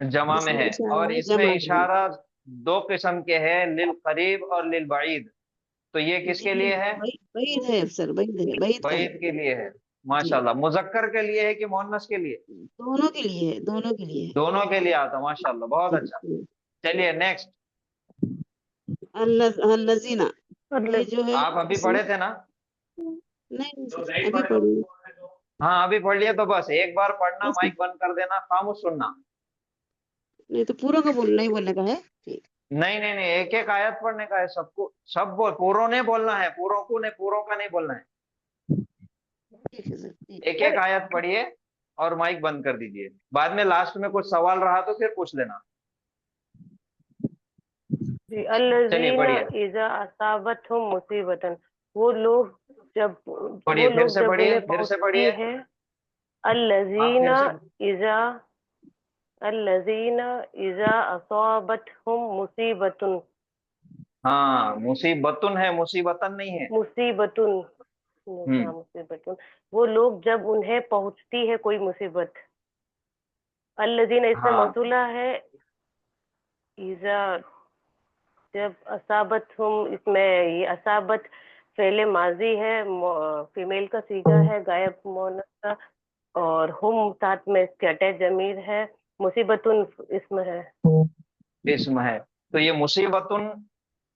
जमा में है, और इसमें जमा इशारा 2 किस्म के हैं, लिल करीब और लिल बईद। तो ये किसके लिए है? बईद है सर, बईद है, बईद का है। बईद के लिए है। माशाल्लाह। मुजक्कर के लिए है कि मुअन्नस के लिए? दोनों के लिए है, दोनों के लिए है। दोनों के लिए आता। माशाल्लाह, बहुत अच्छा। चलिए नेक्स्ट। अल्लज़ीना, ये जो है आप अभी पढ़े थे ना? नहीं अभी पढ़ी। हाँ अभी पढ़ लिया, तो बस एक बार पढ़ना, माइक बंद कर देना, खामोश सुनना। नहीं तो पूरा का नहीं बोलने का है। नहीं नहीं नहीं, एक एक आयत पढ़ने का है सबको, सब बोल, पूरों ने बोलना है, पूरों को नहीं, पूरों का नहीं बोलना है। एक एक आयत पढ़िए और माइक बंद कर दीजिए। बाद में लास्ट में कुछ सवाल रहा तो फिर पूछ लेना। अल्लज़ीना इज़ा असाबतहुम मुसीबतन, वो लोग جب پڑھیے، وہ پھر لوگ سے جب پڑھیے، انہیں پھر سے پہنچتی پڑھیے، ہے آپ پھر سے الذین اذا اصابتہم مصیبت، ہاں مصیبتن ہے، مصیبتن نہیں ہے. مصیبتن، ہوں مصیبتن، وہ لوگ جب انہیں پہنچتی ہے کوئی مصیبت. الذین اس میں ہاں موصولہ ہے، اذا جب اصابتہم، اس میں یہ اصابت فعل ماضی ہے، فیمیل کا صیغہ ہے، غائب مؤنث کا، اور ہم ساتھ میں اس کے اٹیچ ضمیر ہے، مصیبتن اسم ہے. اسم ہے. تو یہ مصیبتن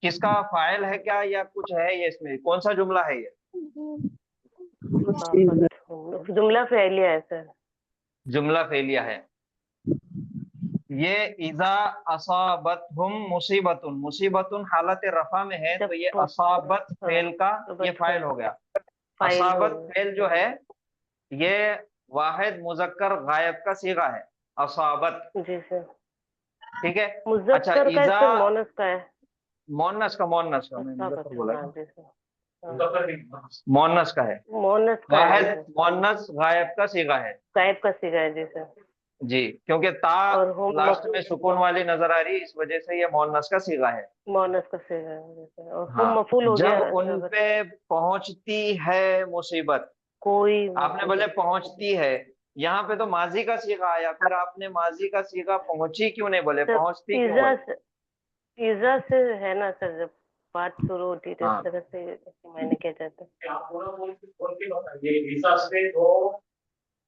کس کا فاعل ہے کیا، یا کچھ ہے یہ اس میں، کون سا جملہ ہے یہ؟ اصابتہم جملہ فعلیہ ہے سر. جملہ فعلیہ ہے. یہ اذا اصابتہم مصیبتن، مصیبتن حالت رفع میں ہے، تو یہ اصابت فعل کا یہ فاعل ہو گیا. اصابت فعل جو ہے یہ واحد مذکر غائب کا صیغہ ہے، اصابت. جی سر. ٹھیک ہے. اچھا مذکر کا ہے اذا سر، مؤنث کا ہے. مونس کا میں مذکر اصابت، بولا ہاں نا. جی سر. مونس کا ہے، مؤنث کا ہے واحد جی سر. مونس غائب کا صیغہ ہے. غائب کا صیغہ ہے جی سر. جی کیونکہ تا اور ہم لاسٹ میں سکون والی نظر آ رہی ہے، اس وجہ سے یہ مونس کا صیغہ ہے. مؤنث کا صیغہ ہے جی سر. اور ہم ہاں مفعول ہو جب گیا ان اصابت. پہ پہنچتی ہے مصیبت، کوئی آپ نے بولے پہنچتی ہے، یہاں پہ تو ماضی کا صیغہ آیا، پھر آپ نے ماضی کا صیغہ پہنچی کیوں نہیں بولے، پہنچتی کیوں بولے؟ ایزا سے ہے نا سر، جب بات شروع ہوتی ہے ہاں اس طرح سے میں نے کیا چاہتا ہے.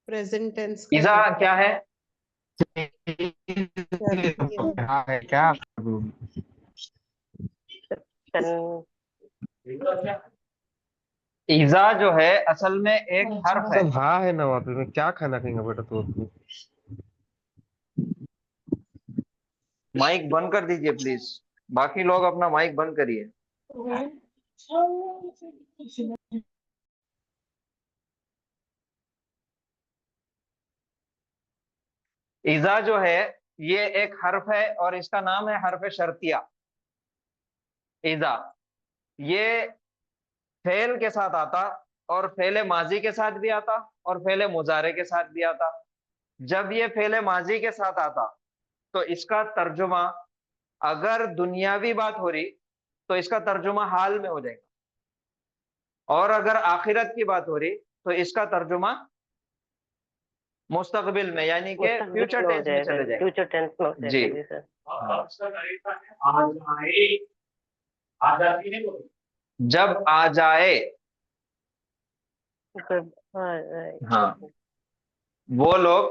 present tense اذا کا کیا ہے؟ اذا جو ہے اصل میں ایک حرف ہے. ہاں ہے نا وہاں پہ، میں کیا کھانا کھائیں گا بیٹا تو مائک بند کر دیجئے پلیز، باقی لوگ اپنا مائک بند کریے. اذا جو ہے یہ ایک حرف ہے اور اس کا نام ہے حرف شرطیہ. اذا یہ فعل کے ساتھ آتا، اور فعل ماضی کے ساتھ بھی آتا، اور فعل مضارع کے ساتھ بھی آتا. جب یہ فعل ماضی کے ساتھ آتا تو اس کا ترجمہ، اگر دنیاوی بات ہو رہی تو اس کا ترجمہ حال میں ہو جائے گا، اور اگر آخرت کی بات ہو رہی تو اس کا ترجمہ مستقبل میں، یعنی کہ فیوچر ٹینس میں چلے جائے. فیوچر ٹینس میں ہو جائے جی گا جی سر. جب آ جائے، ہاں وہ لوگ،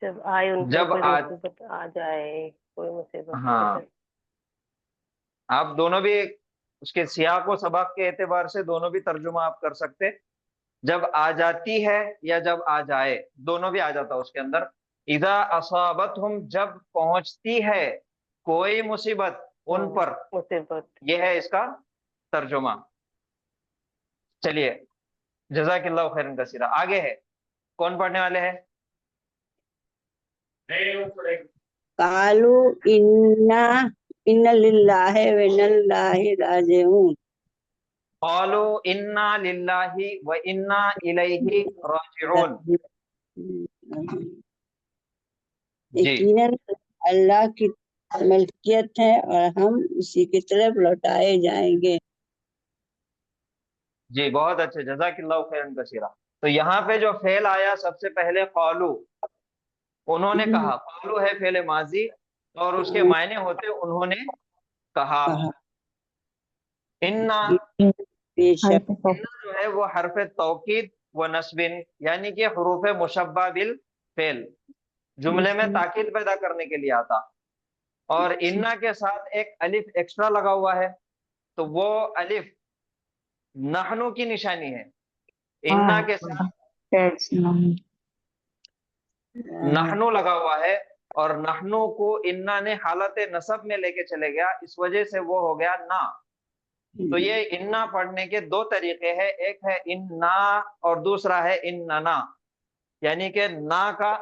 جب آئے ان پر جب کوئی آ، مصیبت آ جائے، کوئی مصیبت. ہاں آپ دونوں بھی اس کے سیاق و سباق کے اعتبار سے دونوں بھی ترجمہ آپ کر سکتے. جب آ جاتی ہے یا جب آ جائے، دونوں بھی آ جاتا اس کے اندر. اذا اصابتہم جب پہنچتی ہے کوئی مصیبت ان پر، مصیبت. یہ ہے اس کا ترجمہ. چلیے جزاک اللہ خیرن کثیرا. آگے ہے، کون پڑھنے والے ہیں؟ قالوا ان للہ و انا الیہ راجعون. قالوا انا للہ و انا الیہ راجعون. جی یقیناً اللہ کی ملکیت ہے اور ہم اسی کی طرف لوٹائے جائیں گے. جی بہت اچھے، جزاک اللہ خیرن کثیرا. تو یہاں پہ جو فعل آیا سب سے پہلے قالو، انہوں نے کہا. قالو ہے فعل ماضی اور اس کے معنی ہوتے انہوں نے کہا. انا بے شک جو ہے وہ حرف توکید و نصب، یعنی کہ حروف مشبہ بالفعل، جملے میں تاکید پیدا کرنے کے لیے آتا. اور انا کے ساتھ ایک الف ایکسٹرا لگا ہوا ہے، تو وہ الف نحنو کی نشانی ہے. انا کے ساتھ نحنو لگا ہوا ہے، اور نحنو کو انا نے حالت نصب میں لے کے چلے گیا، اس وجہ سے وہ ہو گیا نا. تو یہ انا پڑھنے کے دو طریقے ہیں، ایک ہے انا اور دوسرا ہے اننا. یعنی کہ نا کا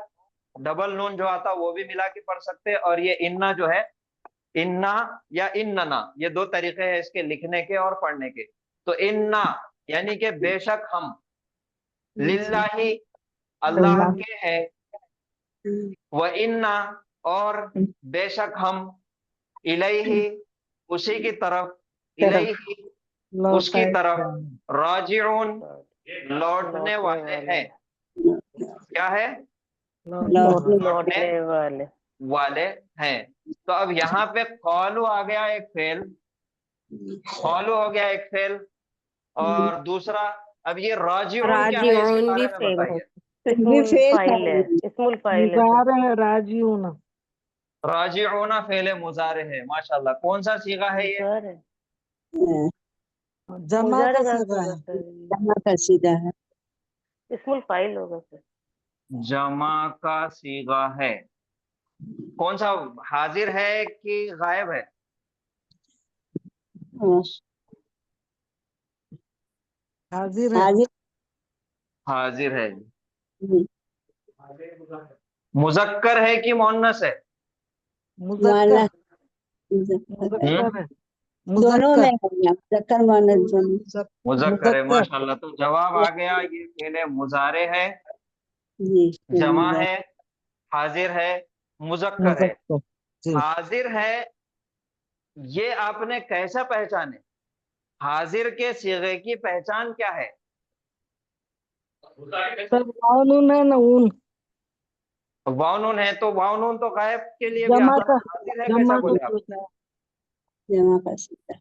ڈبل نون جو آتا وہ بھی ملا کے پڑھ سکتے، اور یہ انا جو ہے انا یا اننا، یہ دو طریقے ہیں اس کے لکھنے کے اور پڑھنے کے. तो इन्ना यानी कि बेशक हम, लिल्लाही अल्लाह के है, व इन्ना और बेशक हम, इलैही उसी की तरफ, इलैही उसकी तरफ, राजिऊन लौटने वाले हैं। क्या है? लौटने वाले हैं। तो अब यहाँ पे कौलू आ गया एक फेल, कौलू हो गया एक फेल, और दूसरा अब ये राजिऊन क्या है, इसके राजिऊन बारे भी में फेल बताइए। इस्मुल फाइल है। राजिऊना फेल मुजारे है, माशाल्लाह। कौन सा सीगा है ये? मुजारे का सीधा है। इस्मुल फाइल होगा सर। जमा का सीगा है। कौन सा, हाजिर है कि गायब है? हाजिर है। मुजक्कर है कि मुअन्नस है? दोनों में मुजक्कर मुअन्नस दोनों। मुजक्कर है, माशाल्लाह। तो जवाब आ गया, ये फेल मुजारे है, जी जमा है, हाजिर है, मुजक्कर है। हाजिर है ये आपने कैसा पहचाने? हाजिर के सीगे की पहचान क्या है? वाउनून है, तो वाउनून तो गायब के लिए भी आता है, हाजिर है कैसा बोले आप? जमा का सीधा।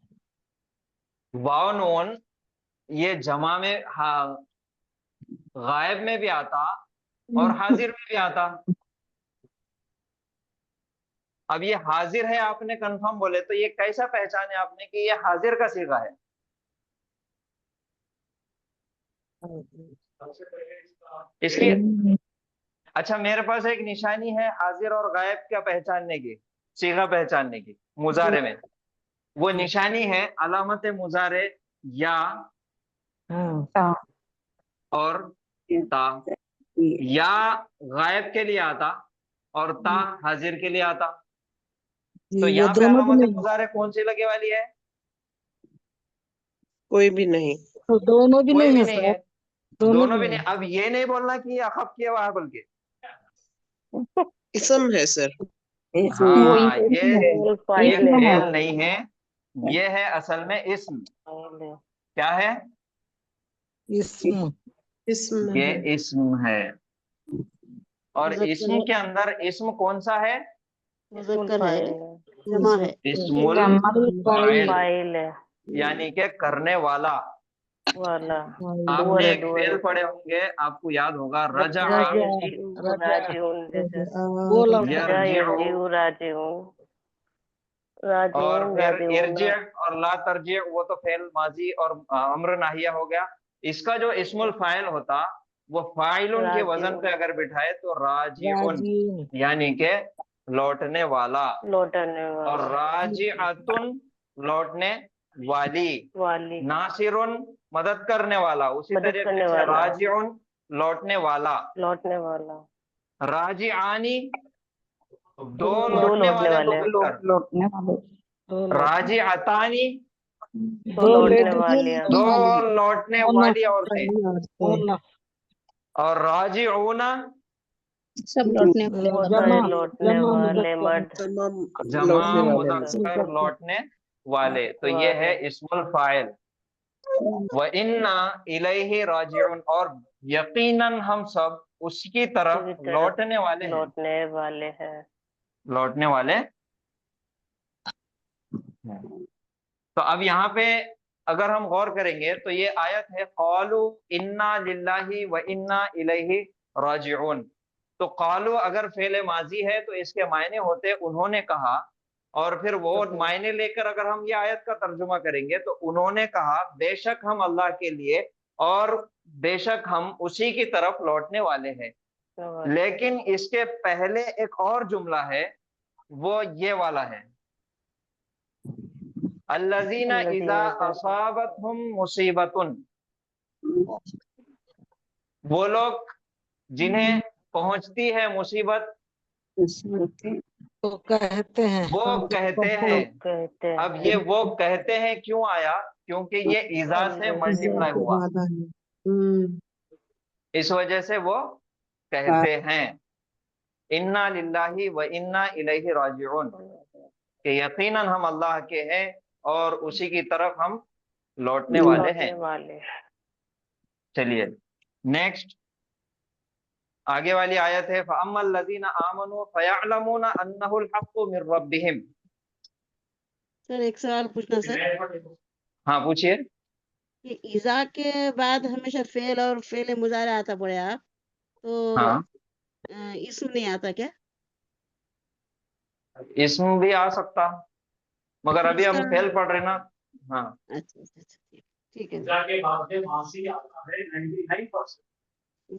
वाउनून ये जमा में, हाँ, गायब में भी आता और हाजिर में भी आता। अब ये हाजिर है आपने कंफर्म बोले, तो ये कैसा पहचाने आपने कि ये हाजिर का सीगा है? इसकी, अच्छा मेरे पास एक निशानी है हाजिर और गायब क्या पहचानने की, सीगा पहचानने की मुजारे में। वो निशानी है अलामत मुजारे या और ता। या गायब के लिए आता और ता हाजिर के लिए आता। तो यहाँ पे अलामत मुजारे कौन सी लगे वाली है? कोई भी नहीं। दोनों भी नहीं है। दोनों भी नहीं। अब ये नहीं बोलना कि ये अखब किया हुआ है, बल्कि इसम है सर। हाँ, ये फाइल है। फेल नहीं है, ये है असल में इस्म। क्या है? इसम ये है। इस्म है। और इस्म के अंदर इस्म कौन सा है? मुजक्कर है, जमा है। इस्मुल फाइल, फाइल है यानी कि करने वाला। वाला। आपने एक फेल पढ़े होंगे, आपको याद होगा, रजा राजिऊन जैसे यरजिउ, राजिऊन और फिर राजिऊन इरजी और ला तरजी, वो तो फेल माजी और अम्र नाहिया हो गया। इसका जो इस्मुल फाइल होता वो फाइलुन के वजन पे अगर बिठाए तो राजिउन, यानी के लौटने वाला। लौटने और वाला राजिअतुन लौटने वाली। वाली नासिरुन मदद करने वाला। उसी मदद तरीके करने से वाला। राजिउन लौटने वाला। लौटने वाला राजिआनी दो दो लौटने लौटने वाले वाले। को मिलकर। लौटने वाले। राजिअतानी दो लौटने वालियां। दो लौटने वाली औरतें। और राजिऊना सब लौटने वाले बहुत मर्द। सारे लौटने वाले मर्द। तमाम जमा लौटने वाले मुज़क्कर लौटने वाले। तो ये है इस्मुल फाइल। व इन्ना इलैहि राजिऊन, और यकीनन हम सब उसकी तरफ लौटने वाले हैं। लौटने वाले हैं। लौटने वाले हैं। तो अब यहाँ पे अगर हम गौर करेंगे तो ये आयत है क़ालू इन्ना लिल्लाहि व इन्ना इलैहि राजिऊन। तो क़ालू अगर फेले माजी है तो इसके मायने होते उन्होंने कहा, और फिर वो मायने लेकर अगर हम ये आयत का तर्जुमा करेंगे तो उन्होंने कहा बेशक हम अल्लाह के लिए और बेशक हम उसी की तरफ लौटने वाले हैं। लेकिन इसके पहले एक और जुमला है, वो ये वाला है, अल्लज़ीना इज़ा असाबतहुम मुसीबतुन, वो लोग जिन्हें पहुंचती है मुसीबत तो कहते हैं वो कहते हैं। अब ये वो कहते हैं क्यों आया? کیونکہ یہ ایزا سے ملٹیپلائی ہوا، اس وجہ سے وہ کہتے ہیں انا للہ و انا الیہ راجعون، کہ یقیناً ہم اللہ کے ہیں اور اسی کی طرف ہم لوٹنے والے ہیں۔ چلیے نیکسٹ آگے والی آیت ہے فَأَمَّا الَّذِينَ آمَنُوا فَيَعْلَمُونَ أَنَّهُ الْحَقُّ مِنْ رَبِّهِمْ۔ سر ایک سوال پوچھنا سر، ہاں پوچھئے۔ کہ ایزا کے بعد ہمیشہ فعل اور فعل مضارع آتا پڑے آپ تو ہاں اسم نہیں آتا کیا؟ اسم بھی آ سکتا، مگر ابھی ہم فعل پڑھ رہے نا۔ ہاں اچھا اچھا اچھا ٹھیک ہے جا کے بعد میں ماضی آتا ہے 99%،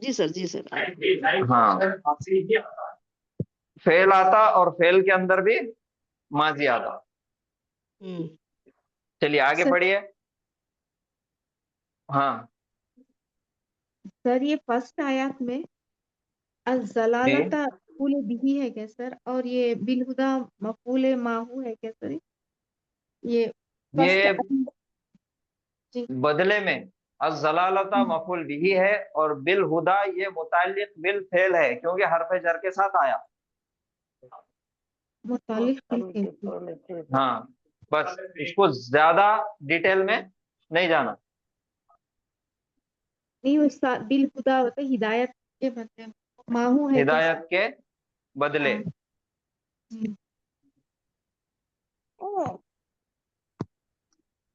جی سر جی سر 99% ماضی ہی آتا ہے۔ فعل آتا اور فعل کے اندر بھی ماضی آتا۔ چلیے آگے سر پڑھیے۔ ہاں سر یہ فرسٹ آیات میں الزلالت مفعول بھی ہے کیا سر؟ اور یہ بالہدا مفعول ماہو ہے کیا سر؟ یہ یہ جی بدلے میں الزلالت مفعول بھی ہے اور بالہدا یہ متعلق بالفعل ہے کیونکہ حرف جر کے ساتھ آیا۔ متعلق بالفعل۔ ہاں بس اس کو زیادہ ڈیٹیل میں نہیں جانا۔ نہیں وہ بالہدا ہوتا ہے ہدایت کے بدلے، ماہو ہے کیا سر؟ ہدایت کے بدلے۔ ہاں جی۔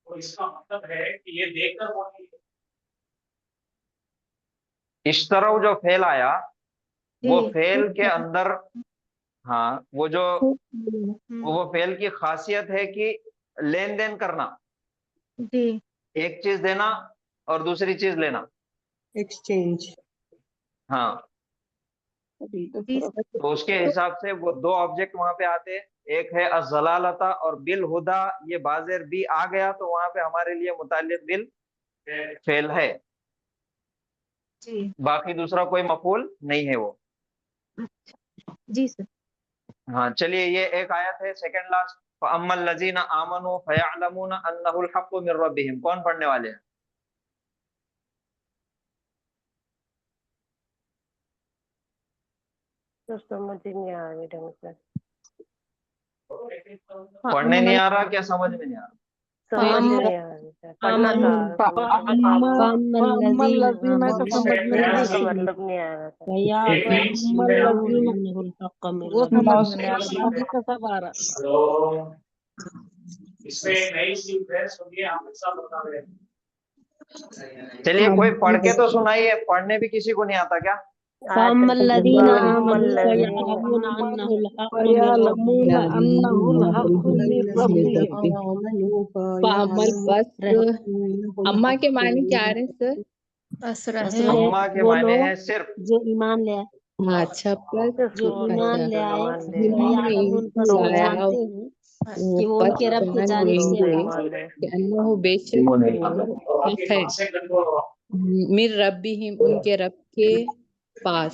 تو اس کا مطلب ہے کہ یہ دیکھ کر وہ نہیں، اشترو جو فعل آیا وہ جی فعل کے اندر، ہاں وہ جو وہ فعل کی خاصیت ہے کہ لین دین کرنا، جی ایک چیز دینا اور دوسری چیز لینا۔ ایکسچینج۔ ہاں جی سر۔ تو اس کے حساب سے وہ دو آبجیکٹ وہاں پہ آتے، ایک ہے الزلالتا اور بالہدا، یہ بازر بھی آ گیا تو وہاں پہ ہمارے لیے متعلق بال فعل ہے، جی باقی دوسرا کوئی مفعول نہیں ہے وہ۔ جی سر۔ ہاں چلیے یہ ایک آیت ہے سیکنڈ لاسٹ فَأَمَّا الَّذِينَ آمَنُوا فَيَعْلَمُونَ أَنَّهُ الْحَقُّ مِنْ رَبِّهِمْ۔ کون پڑھنے والے ہیں؟ تو سمجھ نہیں آ رہی ڈھنگ سے، پڑھنے نہیں آ رہا کیا سمجھ میں نہیں آ رہا؟ سمجھ نہیں آ رہی سر، پڑھنا تھا فَأَمَّا الَّذِينَ کا مطلب نہیں آ رہا تھا۔ وہ سمجھ میں نہیں آ رہا، باقی کا سب آ رہا۔ ہلو، اس میں ایک نئی سی بحث ہوگی، آپ کے ساتھ بتا رہے ہیں۔ چلیے کوئی پڑھ کے تو سنائیے، پڑھنے بھی کسی کو نہیں آتا کیا؟ فَأَمَّا الَّذِينَ آمَنُوا فَيَعْلَمُونَ أَنَّهُ الْحَقُّ مِنْ رَبِّهِمْ۔ اما کے معنی کیا آ رہے ہیں سر؟ اما کے وہ معنی لوگ ہے صرف جو ایمان لے آئے، اچھا پلس جو ایمان لے آئے، جنہوں نے فَيَعْلَمُونَ پس وہ لایا جانتے ہیں کہ وہ ان پس کے رب کی جان جانب لیں سے گے ہے، کہ انہو بے شک وہ حق ہے من ربہم ان کے رب کے پاس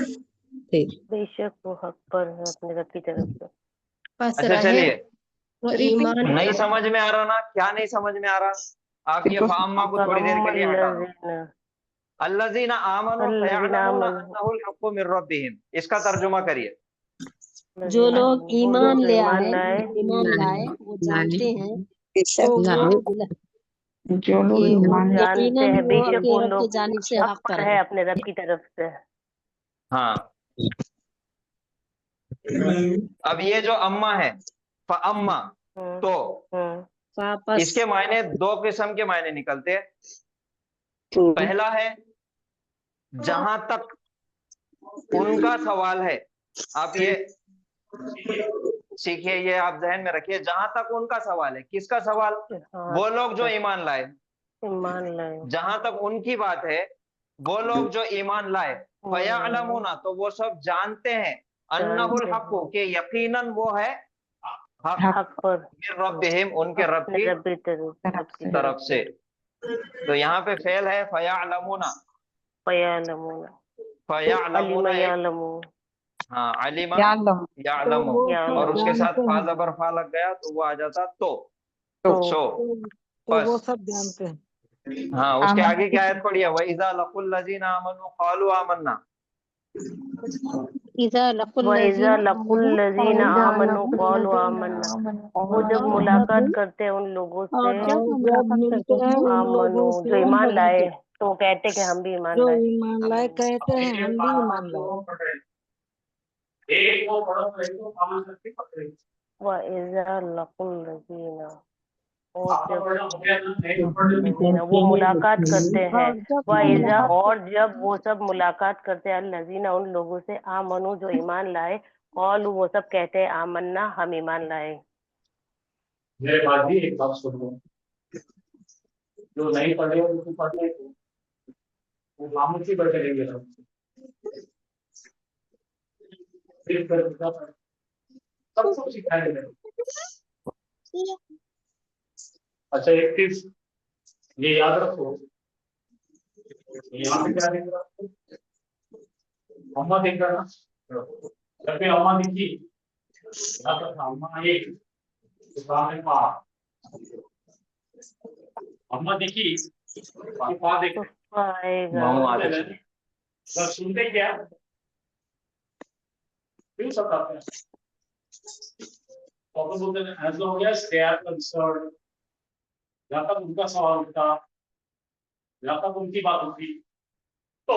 سے۔ بے شک وہ حق پر ہے اپنے رب کی طرف سے۔ اچھا چلیے وہ ایمان نہیں سمجھ میں آ رہا نا، کیا نہیں سمجھ میں آ رہا؟ آپ یہ فاما کو تھوڑی دیر کے لیے ہٹا دو۔ الذین آمنوا فیعلمون انہ الحق من ربہم، اس کا ترجمہ کریے۔ جو لوگ ایمان لے ایمان آئے، لائے، ایمان لائے وہ جانتے ہیں بے شک جو لوگ کہ ایمان جانتے یقیناً ہیں بے وہ ان شک کے وہ رب لوگ کی جانب سے حق حق پر پر ہے ہے۔ اپنے رب کی طرف سے۔ ہاں اب یہ جو اما ہے فاما، تو اس کے معنی دو قسم کے معنی نکلتے ہیں۔ پہلا ہے جہاں تک ان کا سوال ہے، آپ یہ سیکھیے، یہ آپ ذہن میں رکھیے، جہاں تک ان کا سوال ہے، کس کا سوال؟ وہ لوگ جو ایمان لائے، ایمان لائے، جہاں تک ان کی بات ہے وہ لوگ جو ایمان لائے، فیعلمون تو وہ سب جانتے ہیں، انہ الحق کہ یقیناً وہ ہے حق پر من ربہم ان کے رب کی رب کی طرف سے۔ تو یہاں پہ فعل ہے فیعلمون، فیعلمون، فیعلمون علم یعلمون، ہاں علم یعلم، اور اس کے ساتھ فا زبر فا لگ گیا تو وہ آ جاتا تو، سو तो वो बस सब जानते हैं। हाँ, उसके आगे क्या आयत पढ़ी है? वइज़ा लकुल लज़ीना आमनू क़ालू आमन्ना। इज़ा लकुल वइज़ा लज़ीना लकुल लज़ीना आमनू क़ालू आमन्ना, वो जब मुलाकात करते हैं उन लोगों से और जब हम जब मुलाकात मिलते करते हैं हैं उन आमनू, लोगों जो से ईमान लाए तो कहते कि हम भी ईमान जो लाए। ईमान लाए, कहते हैं हम भी ईमान लाए। एक को पढ़ो, एक को काम करके पकड़े। वइज़ा लकुल लज़ीना, और आपका जब पढ़ना हो गया ना? नहीं तो पढ़ लेते। लज़ीना वो मुलाकात करते हैं, और जब वो वइज़ा, मुलाकात और जब वो सब मुलाकात करते हैं लज़ीना उन लोगों से, आमनू जो ईमान लाए, क़ालू वो सब कहते हैं आमन्ना हम ईमान लाए। मेरे बात भी एक बात सुनो, जो नहीं पढ़े वो तो पढ़ ले, वो खामोशी बैठे रहेंगे सब। सिर्फ कर दूंगा, सबको सिखाए देंगे। अच्छा, एक चीज ये याद रखो, यहाँ पे क्या देख रहा है? अम्मा देख रहा ना, जब भी अम्मा दिखी यहाँ पर अम्मा एक सामने पा, अम्मा दिखी पा देख आएगा मामू आते हैं। बस सुनते क्या क्यों सताते हैं? और बोलते हैं as long as they are concerned, जहाँ तक उनका सवाल उठता, जहाँ तक उनकी बात उठी, तो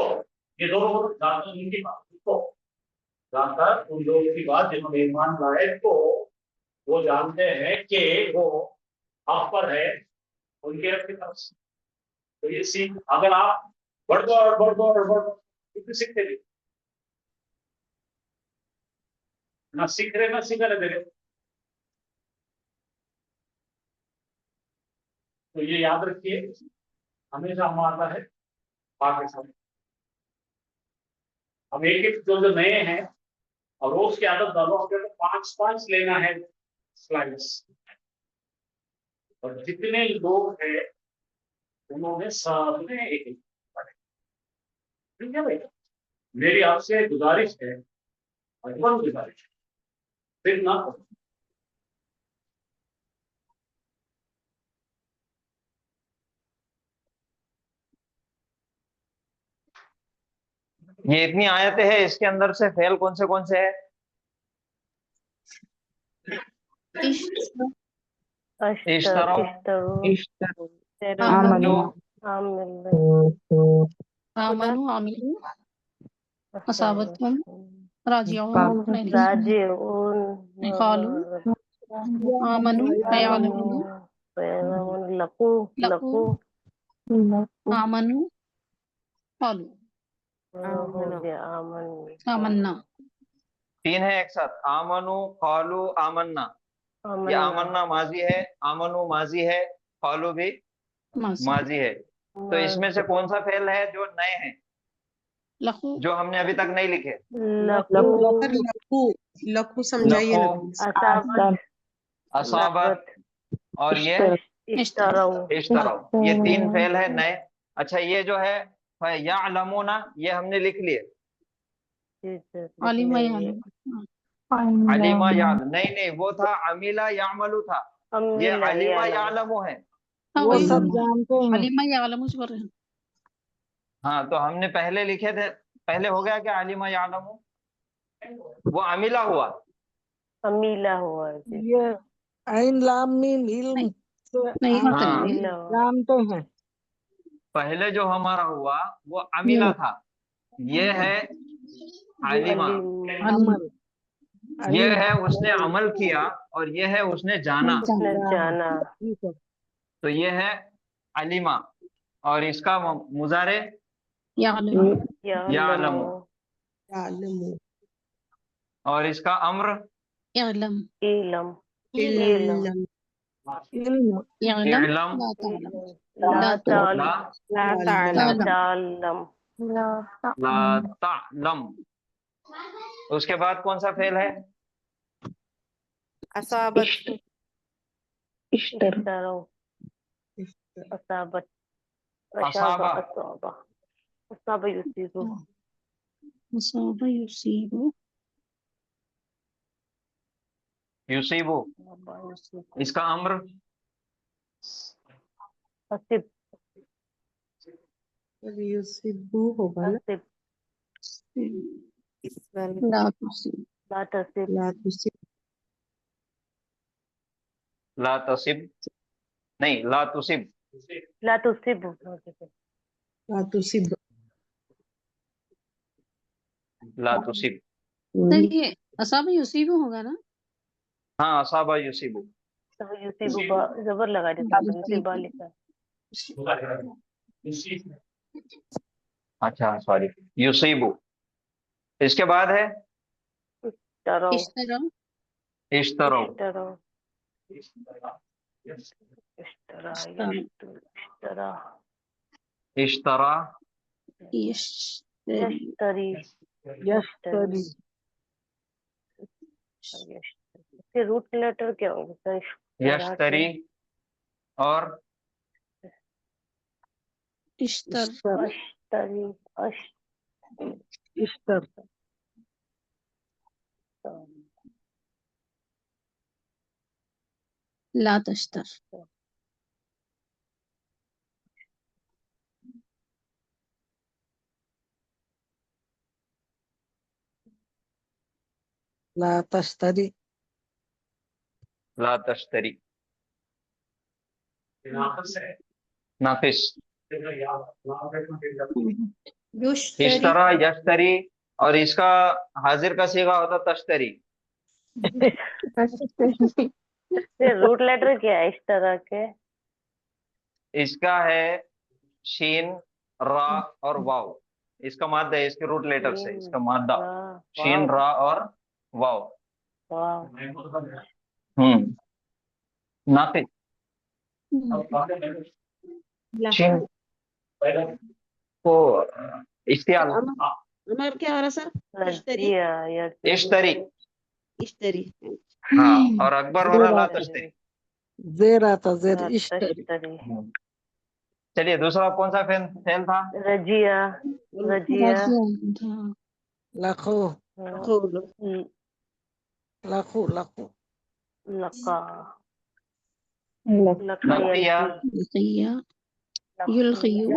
ये दोनों जहाँ तक उनकी बात उठी, तो जहाँ तक उन लोगों की बात जिन्होंने ईमान लाए, तो वो जानते हैं कि वो आप पर है उनके रब की तरफ से। तो ये सीख, अगर आप बढ़ क्योंकि सीखते नहीं ना, सीख रहे ना सीखने दे रहे। तो ये याद रखिए, हमेशा हमारा है बाकी सब। अब एक एक जो नए हैं और रोज की आदत डालो, अगर तो 5-5 लेना है स्लाइड्स, और जितने लोग हैं उन्होंने सबने एक पढ़े। ठीक है भाई, मेरी आपसे गुजारिश है, अनवन गुजारिश है, फिर ना करो। ये इतनी आयतें हैं, इसके अंदर से फेल कौन से है? इश्तरो, आमनु आमनु आमिलू असाबतहुम राजिऊन क़ालू आमनु फयअलमू लकू आमनु क़ालू आमन्ना। 3 है एक साथ, आमनु क़ालू आमन्ना। ये आमन्ना माजी है, आमनु माजी है, क़ालू भी माजी है। तो इसमें से कौन सा फेल है जो नए हैं, लकू जो हमने अभी तक नहीं लिखे? लकू लकू समझाइए ना। असाबत और ये इश्तरो, ये 3 फेल है नए। अच्छा, ये जो है यालमूना, ये हमने लिख लिए। अलीमा अलीमा या नहीं, वो था अमीला यामलू था, ये अलीमा यालमू है। वो सब जानते हैं। अलीमा यालमू से कर रहे हैं। हाँ, तो हमने पहले लिखे थे, पहले हो गया क्या अलीमा यालमू? वो अमीला हुआ, अमीला हुआ ये ऐन लाम मीम इल्म से नहीं होता हाँ। नहीं। जानते हैं। पहले जो हमारा हुआ वो अमीला था, ये है अलीमा। अमल ये है उसने अमल किया, और ये है उसने जाना, जाना। तो ये है अलीमा। और इसका मुजारे यालमू यालमू, और इसका अम्र यालम इलम यालम इलम ला तालम ला तालम। उसके बाद कौन सा फेल है? असाबत असाबत असाबा असाबा युसीबु मुसाबा युसीबु युसीबु। इसका अम्र असिब युसिबु होगा ना, असिब ला तुसीब ला तसिब ला तुसिब, ला तसिब नहीं, ला तुसिब, ला तुसिब ला तुसिब, ला तुसिब। तो ये असाब युसीब होगा ना? हाँ, असाबा युसिबु। तो युसिबु जबर लगा देते हैं, युसिबा लिखा है। अच्छा सॉरी, युसिबु। इसके बाद है इश्तरो इश्तरा इश्तरो, इश्तरो इश्तरा इश्तरा इश्तरा इश्तरा, यश्तरी यश्तरी यश्तरी, इसके रूट लेटर क्या होंगे सर? यश्तरी और इश्तर अश्तरी इश्तर, ला तश्तर ला तश्तरी, ला तश्तरी, नाफिस, इश्तरा, यश्तरी, और इसका हाजिर का सीगा होता तश्तरी। रूट लेटर क्या है इस तरह के? इसका है शीन, रा और वाव। इसका मादा है, इसके रूट लेटर से इसका मादा शीन, रा और वाव। नाफिस, शीन को इश्तियाल, अमर क्या हो रहा सर? इश्तरी, इश्तरी, इश्तरी, हाँ, और अकबर हो रहा ला तश्तरी। जेर आता जेर इश्तरी। चलिए दूसरा कौन सा फेल था? रजिया रजिया लाखो खोलो, लाखो लाखो, लका लकिया, लकिया युल्खियु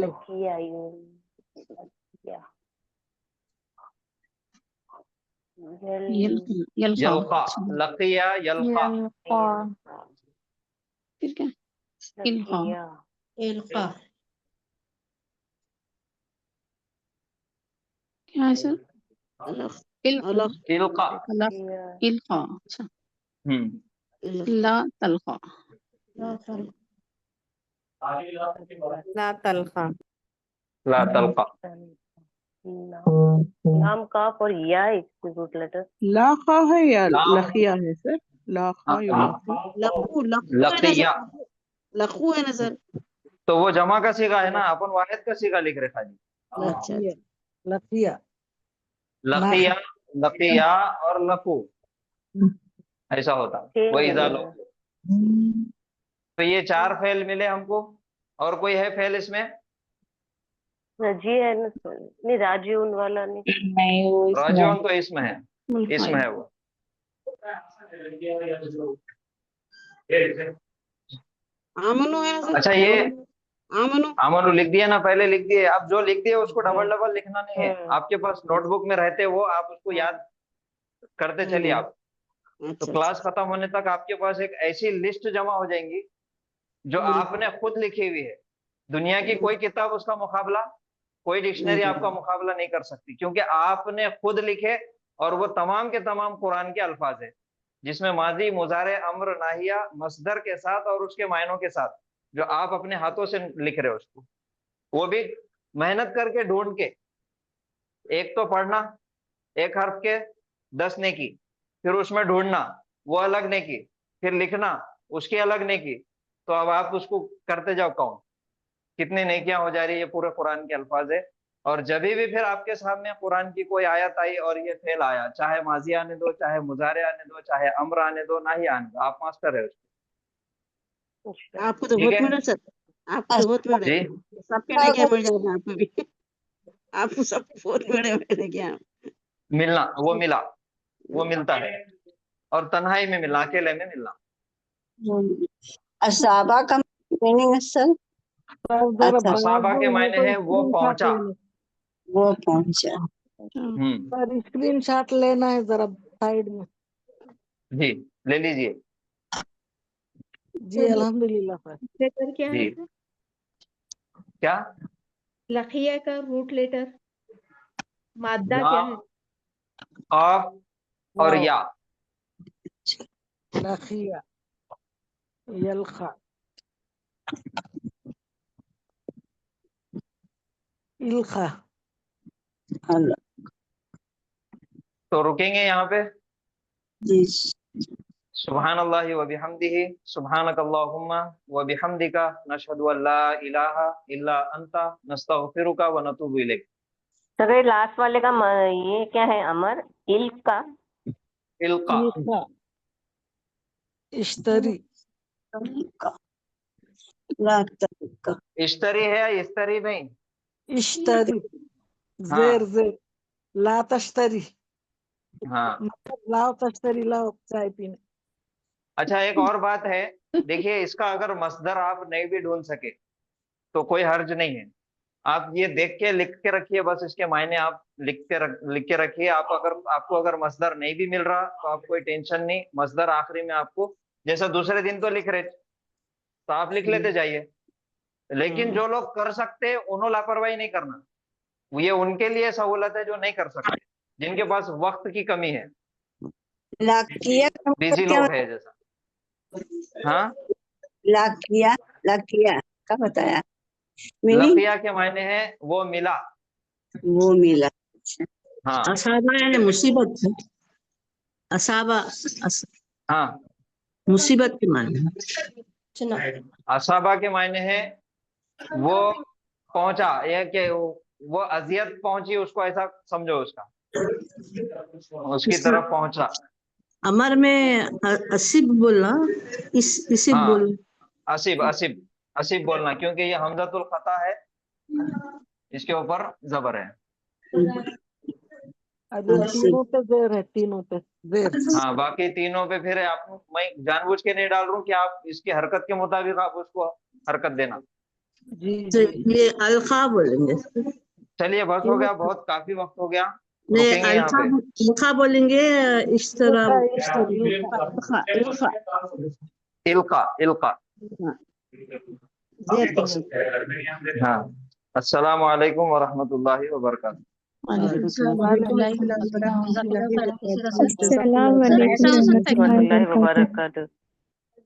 लकिया यल्का, लकिया यल्का, फिर क्या? इल्का इल्का, क्या है सर? इल्का इल्का, इल्का अच्छा। ला तलका ला तलखा, ला तलका, नाम काफ और या इसके रूट लेटर लाखा है या लखिया है सर? लाखा या लखू, लखू है ना लकिया, सर? लखू है ना सर? तो वो जमा का सीगा है ना, अपन वाहिद का सीगा लिख रहे खाली। अच्छा लकिया, लकिया, लकिया और लकू, ऐसा होता वही जालो। तो ये 4 फेल मिले हमको, और कोई है फेल इसमें? रजी है ना सर? नहीं राजीवन वाला नहीं, वो राजीवन तो इसमें है, इसमें है वो। आमनो है ना सर? अच्छा ये आमनो, आमनु लिख दिया ना, पहले लिख दिए, आप जो लिख दिए उसको डबल डबल लिखना नहीं है। आपके पास नोटबुक में रहते वो, आप उसको याद करते चलिए आप। तो क्लास खत्म होने तक आपके पास एक ऐसी लिस्ट जमा हो जाएंगी जो आपने खुद लिखी हुई है। दुनिया की कोई किताब उसका मुकाबला, कोई डिक्शनरी आपका मुकाबला नहीं कर सकती, क्योंकि आपने खुद लिखे, और वो तमाम के तमाम कुरान के अल्फाज है, जिसमें माजी, मुजारे, अम्र, नाहिया, मसदर के साथ और उसके मायनों के साथ, जो आप अपने हाथों से लिख रहे हो उसको, वो भी मेहनत करके ढूंढ के। एक तो पढ़ना, एक हर्फ के 10 नेकी, फिर उसमें ढूंढना, वो अलग नेकी, फिर लिखना, उसकी अलग नेकी। तो अब आप उसको करते जाओ काउंट, कितनी नेकियां हो जा रही है, पूरे कुरान के अल्फाज है। और जब भी फिर आपके सामने कुरान की कोई आयत आई और ये फेल आया, चाहे माजी आने दो, चाहे मुजारे आने दो, चाहे अम्र आने दो, ना ही आने दो, आप मास्टर है उसको। आपको तो ठीक बहुत है मिला सर, आपको तो बहुत मिला, जी, सबके लिए क्या मिल जाएगा आपको भी? आपको सब बहुत मिले क्या? मिलना, वो मिला, वो मिलता है, और तन्हाई में मिलना, अकेले में मिलना। असाबा का मीनिंग है सर? सर जरा अच्छा असाबा के बाजू मायने हमको है वो स्क्रीन शॉट पहुंचा। लेना वो पहुंचा। सर, स्क्रीन शॉट लेना है जरा साइड में। जी ले लीजिए। जी अल्हम्दुलिल्लाह सर। लेटर क्या है जी सर? क्या? लखिया का रूट लेटर मादा या क्या है? काफ और या। लखिया यलखा इल्खा। तो रुकेंगे यहाँ पे। जी सुभान अल्लाहि व बिहम्दिही सुब्हानक अल्लाहुम्मा व बिहम्दिका नशहदु अल्ला इलाहा इल्ला अंता नस्तगफिरुका व नतूबु इलैक। सर ये लास्ट वाले का ये क्या है अमर? इल्क का? इल्का इल्खा इश्तरी इश्तरी है या इस्तरी नहीं? इश्तरी हाँ जेर ला तश्तरी हाँ। मतलब लाओ तश्तरी लाओ चाय पीने। अच्छा एक और बात है, देखिए इसका अगर मसदर आप नहीं भी ढूंढ सके तो कोई हर्ज नहीं है। आप ये देख के लिख के रखिए, बस इसके मायने आप लिख के रखिए। आप अगर आपको अगर मसदर नहीं भी मिल रहा तो आप कोई टेंशन नहीं, मसदर आखिरी में आपको जैसा दूसरे दिन तो लिख रहे तो आप लिख लेते जाइए। लेकिन जो लोग कर सकते हैं उन्होंने लापरवाही नहीं करना, ये उनके लिए सहूलत है जो नहीं कर सकते, जिनके पास वक्त की कमी है, लाकिया का बिजी मतलब क्या? लोग है जैसा। हाँ लाकिया लाकिया का बताया मीनिंग? लकिया के मायने है वो मिला। वो मिला। हाँ असाबा यानी मुसीबत। असाबा हाँ। मुसीबत के माने। असाबा के मायने है वो पहुंचा, ये कि वो अजियत पहुंची उसको, ऐसा समझो उसका, उसकी तरफ पहुंचा। अमर में असीब बोलना, इसिब हाँ बोल। असीब असीब असीब बोलना, क्योंकि ये हमजतुल खता है, इसके ऊपर जबर है। अभी तीनों पे जेर है, तीनों पे जेर। हाँ बाकी तीनों पे फिर आप, मैं जानबूझ के नहीं डाल रहा हूँ कि आप इसकी हरकत के मुताबिक आप उसको हरकत देना। जी तो जी ये अलखा बोलेंगे। चलिए बस हो गया, बहुत काफी वक्त हो गया, नहीं, रुकेंगे यहाँ पे। अलखा बोलेंगे इस तरह। इल्खा इल्खा इल्का इल्का। हाँ अस्सलामु अलैकुम व रहमतुल्लाहि व बरकातहू। अस्सलाम ऐसा हो सकता है क्या? वरहमतुल्लाहि व बरकातहू।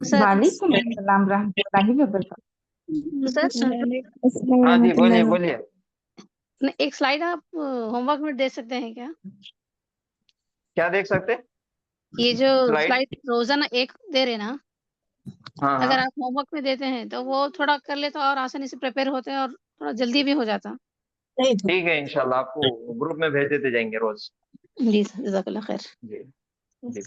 सर वालेकुम अस्सलाम रहमतुल्लाहि व बरकातहू। सर हाँ जी बोलिए बोलिए। एक स्लाइड आप होमवर्क में दे सकते हैं क्या? क्या देख सकते? ये जो स्लाइड? स्लाइड रोजाना एक दे रहे ना, हाँ अगर हाँ आप होमवर्क में देते हैं तो वो थोड़ा कर ले तो और आसानी से प्रिपेयर होते हैं और थोड़ा जल्दी भी हो जाता। ठीक है, इंशाल्लाह आपको ग्रुप में भेज देते जाएंगे रोज। जी जज़ाकल्लाह खैर। जी जी।